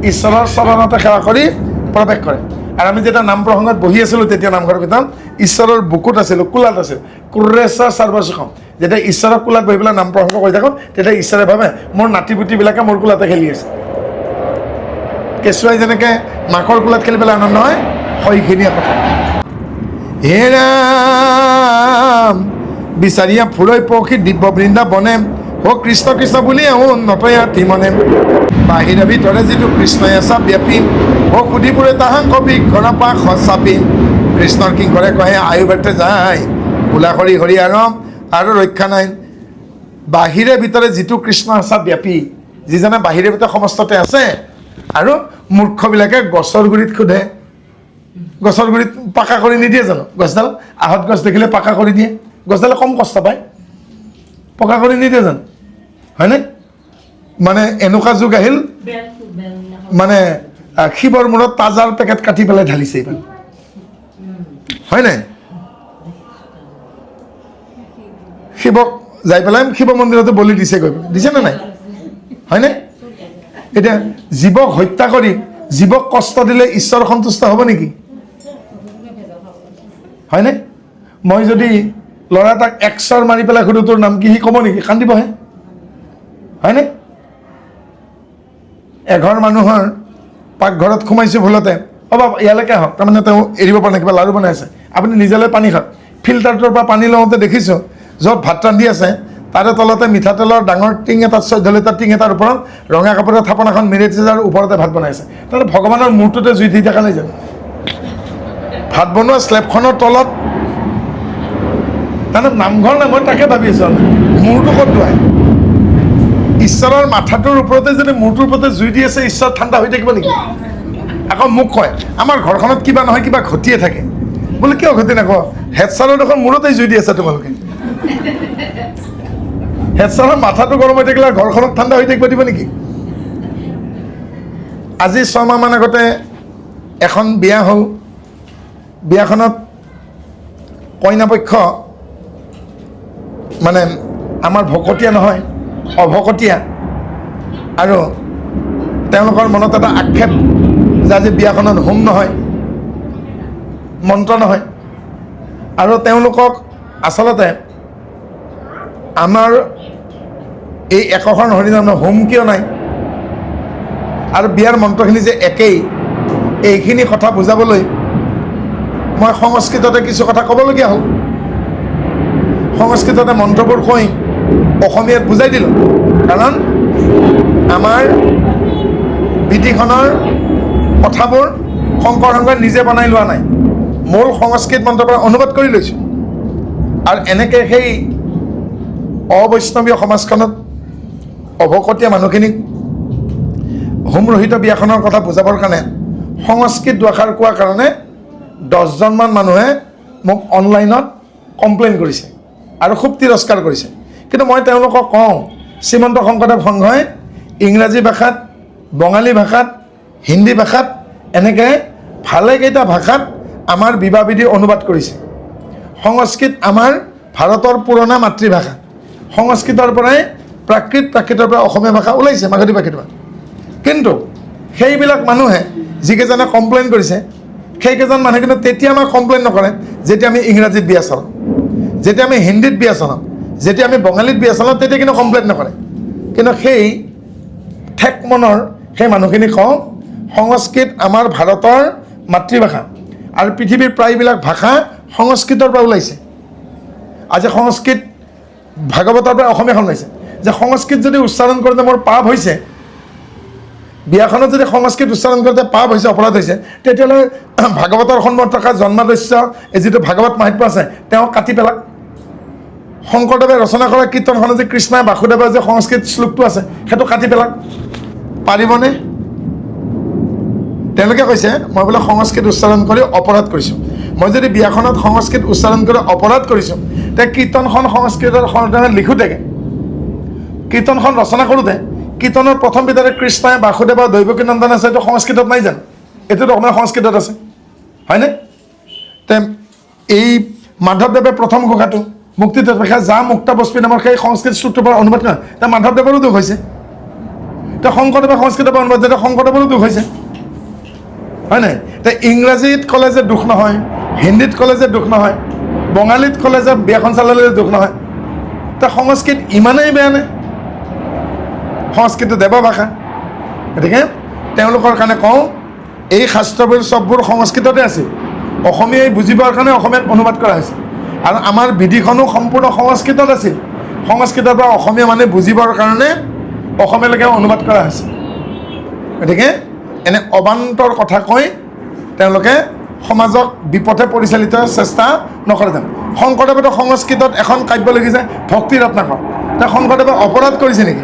ঈশ্বৰৰ চৰণতে সেৱা কৰি প্ৰৱেশ কৰে আৰু আমি যেতিয়া নাম প্ৰসংগত বহি আছিলোঁ তেতিয়া নামঘৰৰ ভিতৰত ঈশ্বৰৰ বুকুত আছিলোঁ কোলাত আছিল কুৰ্ৰেশ্বৰ সৰ্বসুখম যেতিয়া ঈশ্বৰৰ কোলাত বহি পেলাই নাম প্ৰসংগ কৰি থাকোঁ তেতিয়া ঈশ্বৰে ভাবে মোৰ নাতি পুতিবিলাকে মোৰ কোলাতে খেলি আছে কেঁচুৱাই যেনেকৈ মাকৰ কোলাত খেলি পেলাই আনন্দ হয় সেইখিনিয়ে কথা হে ৰাম বিচাৰিয়া ফুৰৈ পক্ষী দিব্য বৃন্দাবনে ও কৃষ্ণ কৃষ্ণ বুলি নতয়া তিমনে বাহিৰে ভিতৰে যিটো কৃষ্ণই আছা ব্যাপী ও সুধিবোৰে তাহাং কবি ঘৰপা চাপি কৃষ্ণৰ কিংকৰে কহে আয়ু ব্যৰ্থে যায় বোলা হৰি হৰি আৰু ৰক্ষা নাই বাহিৰে ভিতৰে যিটো কৃষ্ণ আছা ব্যাপী যিজনে বাহিৰে ভিতৰে সমস্ততে আছে আৰু মূৰ্খবিলাকে গছৰ গুৰিত সোধে গছৰ গুৰিত পাকা কৰি নিদিয়ে জানো গছডাল আহঁত গছ দেখিলে পাকা কৰি দিয়ে গছডালে কম কষ্ট পায় পকা কৰি নিদিয়ে জানো হয়নে মানে এনেকুৱা যুগ আহিল মানে শিৱৰ মূৰত তাজাৰ পেকেট কাটি পেলাই ঢালিছে এইবাৰ, হয় নাই? শিৱক যাই পেলাই শিৱ মন্দিৰতে বলি দিছে, গৈ দিছে নে নাই, হয়নে? এতিয়া জীৱক হত্যা কৰি জীৱক কষ্ট দিলে ঈশ্বৰ সন্তুষ্ট হ'ব নেকি, হয়নে? মই যদি ল'ৰা এটাক একচৰ মাৰি পেলাই সুধো তোৰ নাম কি, সি ক'ব নেকি? কান্দিবহে, হয়নে? এঘৰ মানুহৰ পাকঘৰত সোমাইছোঁ ভুলতে, বাবা ইয়ালৈকে আহক, তাৰমানে তেওঁ এৰিব পৰা নাই, কিবা লাড়ু বনাই আছে, আপুনি নিজলৈ পানী খাওক। ফিল্টাৰটোৰ পৰা পানী লওঁতে দেখিছোঁ য'ত ভাত ৰান্ধি আছে তাৰে তলতে মিঠাতেলৰ ডাঙৰ টিং এটাত 14 লিটাৰ টিং এটাৰ ওপৰত ৰঙা কাপোৰৰ থাপন এখন মেৰিয়াই দিছে, আৰু ওপৰতে ভাত বনাই আছে। তাতে ভগৱানৰ মূৰটোতে জুই দি থকা নাই জানো? ভাত বনোৱা শ্লেবখনৰ তলত তাৰমানে নামঘৰ নাই, মই তাকে ভাবি আছোঁ, মূৰটো ক'ত ধোৱাই? ঈশ্বৰৰ মাথাটোৰ ওপৰতে যদি মূৰটোৰ ওপৰতে জুই দি আছে, ঈশ্বৰ ঠাণ্ডা হৈ থাকিব নেকি? আকৌ মোক কয় আমাৰ ঘৰখনত কিবা নহয় কিবা ঘটিয়ে থাকে। বোলে কিয় ঘটি নাকো? হেড ছাৰৰ দেখোন মূৰতেই জুই দি আছে তোমালোকে। হেড ছাৰৰ মাথাটো গৰম হৈ থাকিলে ঘৰখনত ঠাণ্ডা হৈ থাকিব দিব নেকি? আজি 6 মাহমান আগতে এখন বিয়া হ'ল। বিয়াখনত কইনা পক্ষ মানে আমাৰ ভকতীয়া নহয়, অভকতীয়া, আৰু তেওঁলোকৰ মনত এটা আক্ষেপ যে আজি বিয়াখনত হোম নহয়, মন্ত্ৰ নহয়, আৰু তেওঁলোকক আচলতে আমাৰ এই একোখন হৰিনামৰ হোম কিয় নাই আৰু বিয়াৰ মন্ত্ৰখিনি যে একেই, এইখিনি কথা বুজাবলৈ মই সংস্কৃততে কিছু কথা ক'বলগীয়া হ'ল। সংস্কৃততে মন্ত্ৰবোৰ কৈ অসমীয়াত বুজাই দিলোঁ, কাৰণ আমাৰ বিধিখনৰ কথাবোৰ শংকৰ সংঘই নিজে বনাই লোৱা নাই, মূল সংস্কৃত মন্ত্ৰৰ পৰা অনুবাদ কৰি লৈছোঁ। আৰু এনেকৈ সেই অবৈষ্ণৱীয় সমাজখনত অভকতীয়া মানুহখিনিক হোমৰহিত বিয়াখনৰ কথা বুজাবৰ কাৰণে সংস্কৃত দুআষাৰ কোৱাৰ কাৰণে 10জনমান মানুহে মোক অনলাইনত কমপ্লেইন কৰিছে আৰু খুব তিৰস্কাৰ কৰিছে। কিন্তু মই তেওঁলোকক কওঁ, শ্ৰীমন্ত শংকৰদেৱ সংঘই ইংৰাজী ভাষাত, বঙালী ভাষাত, হিন্দী ভাষাত, এনেকৈ ভালেকেইটা ভাষাত আমাৰ বিবাহ বিধি অনুবাদ কৰিছে। সংস্কৃত আমাৰ ভাৰতৰ পুৰণা মাতৃভাষা। সংস্কৃতৰ পৰাই প্ৰাকৃতৰ পৰা অসমীয়া ভাষা ওলাইছে, মাগধী প্ৰাকৃতৰ পৰা। কিন্তু সেইবিলাক মানুহে যিকেইজনে কমপ্লেইন কৰিছে, সেইকেইজন মানুহে কিন্তু তেতিয়া আমাক কমপ্লেইন নকৰে যেতিয়া আমি ইংৰাজীত বিয়া চলাওঁ, যেতিয়া আমি হিন্দীত বিয়া চলাওঁ, যেতিয়া আমি বঙালীত বিয়া চলাওঁ, তেতিয়া কিন্তু কমপ্লেইন নকৰে। কিন্তু সেই ঠেক মনৰ সেই মানুহখিনি কওঁ, সংস্কৃত আমাৰ ভাৰতৰ মাতৃভাষা আৰু পৃথিৱীৰ প্ৰায়বিলাক ভাষা সংস্কৃতৰ পৰা ওলাইছে। আজি সংস্কৃত ভাগৱতৰ পৰা অসমীয়াখন ওলাইছে, যে সংস্কৃত যদি উচ্চাৰণ কৰোঁতে মোৰ পাপ হৈছে, বিয়াখনত যদি সংস্কৃত উচ্চাৰণ কৰোঁতে পাপ হৈছে, অপৰাধ হৈছে, তেতিয়াহ'লে ভাগৱতৰ সন্মুখত থকা জন্মাদস্য এই যিটো ভাগৱত মাহাত্ম্য আছে তেওঁ কাটি পেলাক। শংকৰদেৱে ৰচনা কৰা কীৰ্তনখনত যে কৃষ্ণই বাসুদেৱৰ যে সংস্কৃত শ্লোকটো আছে সেইটো কাটি পেলাক, পাৰিবনে? তেওঁলোকে কৈছে মই বোলে সংস্কৃত উচ্চাৰণ কৰি অপৰাধ কৰিছোঁ। মই যদি বিয়াখনত সংস্কৃত উচ্চাৰণ কৰি অপৰাধ কৰিছোঁ, তে কীৰ্তনখন সংস্কৃতৰ লিখোঁতে, কীৰ্তনখন ৰচনা কৰোঁতে কীৰ্তনৰ প্ৰথম বিধাতে কৃষ্ণই বাসুদেৱ দৈৱকী নন্দন আছে, এইটো সংস্কৃতত নাই জানো? এইটোতো অসমীয়া সংস্কৃতত আছে, হয়নে? তে এই মাধৱদেৱে প্ৰথম ঘোষাটো মুক্তিতত্ত্বখা যা মুক্তাবস্পী নামৰ সেই সংস্কৃত শ্লোকটোৰ পৰা অনুবাদ কৰা, তে মাধৱদেৱৰো দুখ হৈছে। তে শংকৰদেৱে সংস্কৃতৰ পৰা অনুবাদ, তেতিয়া শংকৰদেৱৰো দুখ হৈছে, হয় নাই? তে ইংৰাজীত ক'লে যে দুখ নহয়, হিন্দীত ক'লে যে দুখ নহয়, বঙালীত ক'লে যে বিয়াখন চালালে যে দুখ নহয়, তে সংস্কৃত ইমানেই বেয়া নে? সংস্কৃত দেৱভাষা। গতিকে তেওঁলোকৰ কাৰণে কওঁ, এই শাস্ত্ৰবোৰ চববোৰ সংস্কৃততে আছিল, অসমীয়াই বুজিবৰ কাৰণে অসমীয়াত অনুবাদ কৰা হৈছে। আৰু আমাৰ বিধিখনো সম্পূৰ্ণ সংস্কৃতত আছিল, সংস্কৃতৰ পৰা অসমীয়া মানুহে বুজিবৰ কাৰণে অসমীয়ালৈকে অনুবাদ কৰা হৈছে। গতিকে এনে অবান্তৰ কথা কৈ তেওঁলোকে সমাজক বিপথে পৰিচালিত চেষ্টা নকৰে। শংকৰদেৱেতো সংস্কৃতত এখন কাব্য লিখিছে ভক্তি ৰত্নাকৰ, তেওঁ শংকৰদেৱে অপৰাধ কৰিছে নেকি?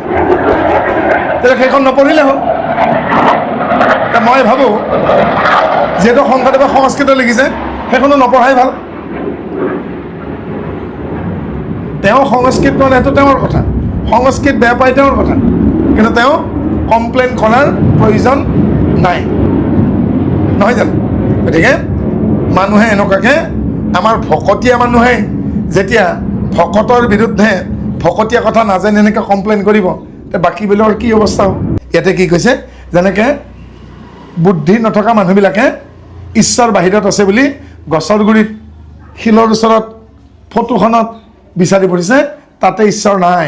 তেতিয়া সেইখন নপঢ়িলে হ'ল। মই ভাবোঁ যিহেতু শংকৰদেৱে সংস্কৃত লিখিছে, সেইখনো নপঢ়াই ভাল। তেওঁ সংস্কৃত মানে সেইটো তেওঁৰ কথা, সংস্কৃত বেয়া পায় তেওঁৰ কথা, কিন্তু তেওঁ কমপ্লেইন কৰাৰ প্ৰয়োজন নাই। নহয় জানো? গতিকে মানুহে এনেকুৱাকৈ আমাৰ ভকতীয়া মানুহে যেতিয়া ভকতৰ বিৰুদ্ধে ভকতীয়া কথা নাজানি এনেকৈ কমপ্লেইন কৰিব, বাকীবিলাকৰ কি অৱস্থা হ'ব? ইয়াতে কি কৈছে, যেনেকৈ বুদ্ধি নথকা মানুহবিলাকে ঈশ্বৰ বাহিৰত আছে বুলি গছৰ গুৰিত শিলৰ ওচৰত ফটোখনত বিচাৰি ফুৰিছে, তাতে ঈশ্বৰ নাই।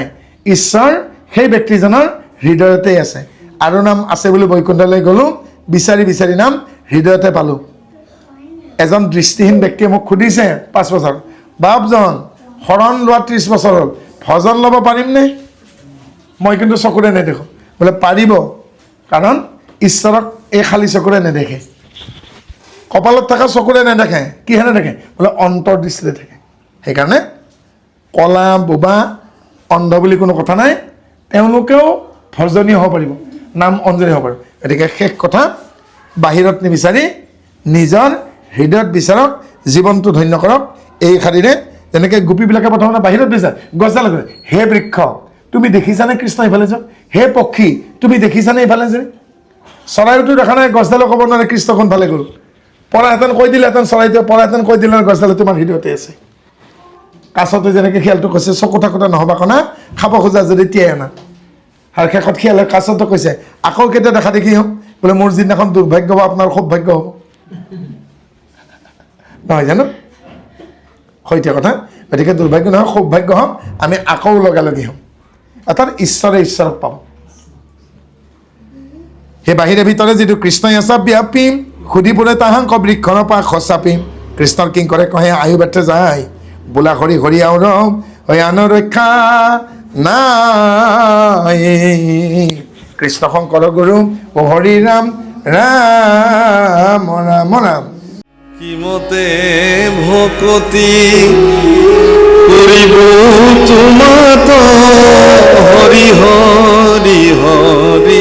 ঈশ্বৰ সেই ব্যক্তিজনৰ হৃদয়তেই আছে। আৰু নাম আছে বুলি বৈকুণ্ঠলৈ গ'লোঁ, বিচাৰি বিচাৰি নাম হৃদয়তে পালোঁ। এজন দৃষ্টিহীন ব্যক্তিয়ে মোক সুধিছে 5 বছৰ, বাপজন শৰণ লোৱা 30 বছৰ হ'ল, ভজন ল'ব পাৰিমনে? মই কিন্তু চকুৰে নেদেখোঁ। বোলে পাৰিব, কাৰণ ঈশ্বৰক এই খালী চকুৰে নেদেখে, কপালত থকা চকুৰে নেদেখে। কিহে নেদেখে? বোলে অন্তৰ্দৃষ্টিৰে থাকে। সেইকাৰণে কলা বোবা অন্ধ বুলি কোনো কথা নাই, তেওঁলোকেও ভজনীয় হ'ব পাৰিব, নাম অঞ্জনী হ'ব পাৰিব। গতিকে শেষ কথা, বাহিৰত নিবিচাৰি নিজৰ হৃদয়ত বিচাৰক, জীৱনটো ধন্য কৰক। এই শাৰীৰে যেনেকৈ গোপীবিলাকে প্ৰথমতে বাহিৰত বিচাৰ, গছডাল কৰে, হে বৃক্ষ তুমি দেখিছানে কৃষ্ণ ইফালে যাওক, হে পক্ষী তুমি দেখিছানে ইফালে যে, চৰাইটো দেখা নাই, গছডালে ক'ব নোৱাৰে কৃষ্ণ কোনফালে গ'ল। পৰাহেঁতেন কৈ দিলেহেঁতেন, চৰাইটোৱে পৰাহেঁতেন কৈ দিলে গছডালে তোমাৰ হৃদয়তে আছে। কাছতে যেনেকৈ শিয়ালটো কৈছে, চকু থাকোঁতে নহ'বা কনা, খাব খোজা যদি তিয়াই আনা। আৰু শেষত শিয়ালে কাছতো কৈছে, আকৌ কেতিয়া দেখা দেখি হ'ম? বোলে মোৰ যিদিনাখন দুৰ্ভাগ্য হ'ব আপোনাৰ সৌভাগ্য হ'ব। নহয় জানো? সৈতে কথা। গতিকে দুৰ্ভাগ্য নহয়, সৌভাগ্য হ'ম, আমি আকৌ লগালগি হ'ম, অৰ্থাৎ ঈশ্বৰে ঈশ্বৰক পাব। সেই বাহিৰে ভিতৰে যিটো কৃষ্ণই আছা ব্যাপী, সুধি বোলে তাহাংক বৃক্ষণৰ পৰা খচাপি, কৃষ্ণৰ কিং কৰে কহে আয়ু বেঠে যায়, বোলা হৰি হৰি আউৰ হৈ আন ৰক্ষা নাই। কৃষ্ণ শংকৰ গুৰু ও হৰি ৰাম ৰাম ৰাম ৰাম। কিমতে ভকতি কৰিব তোমাত হৰি হৰি হৰি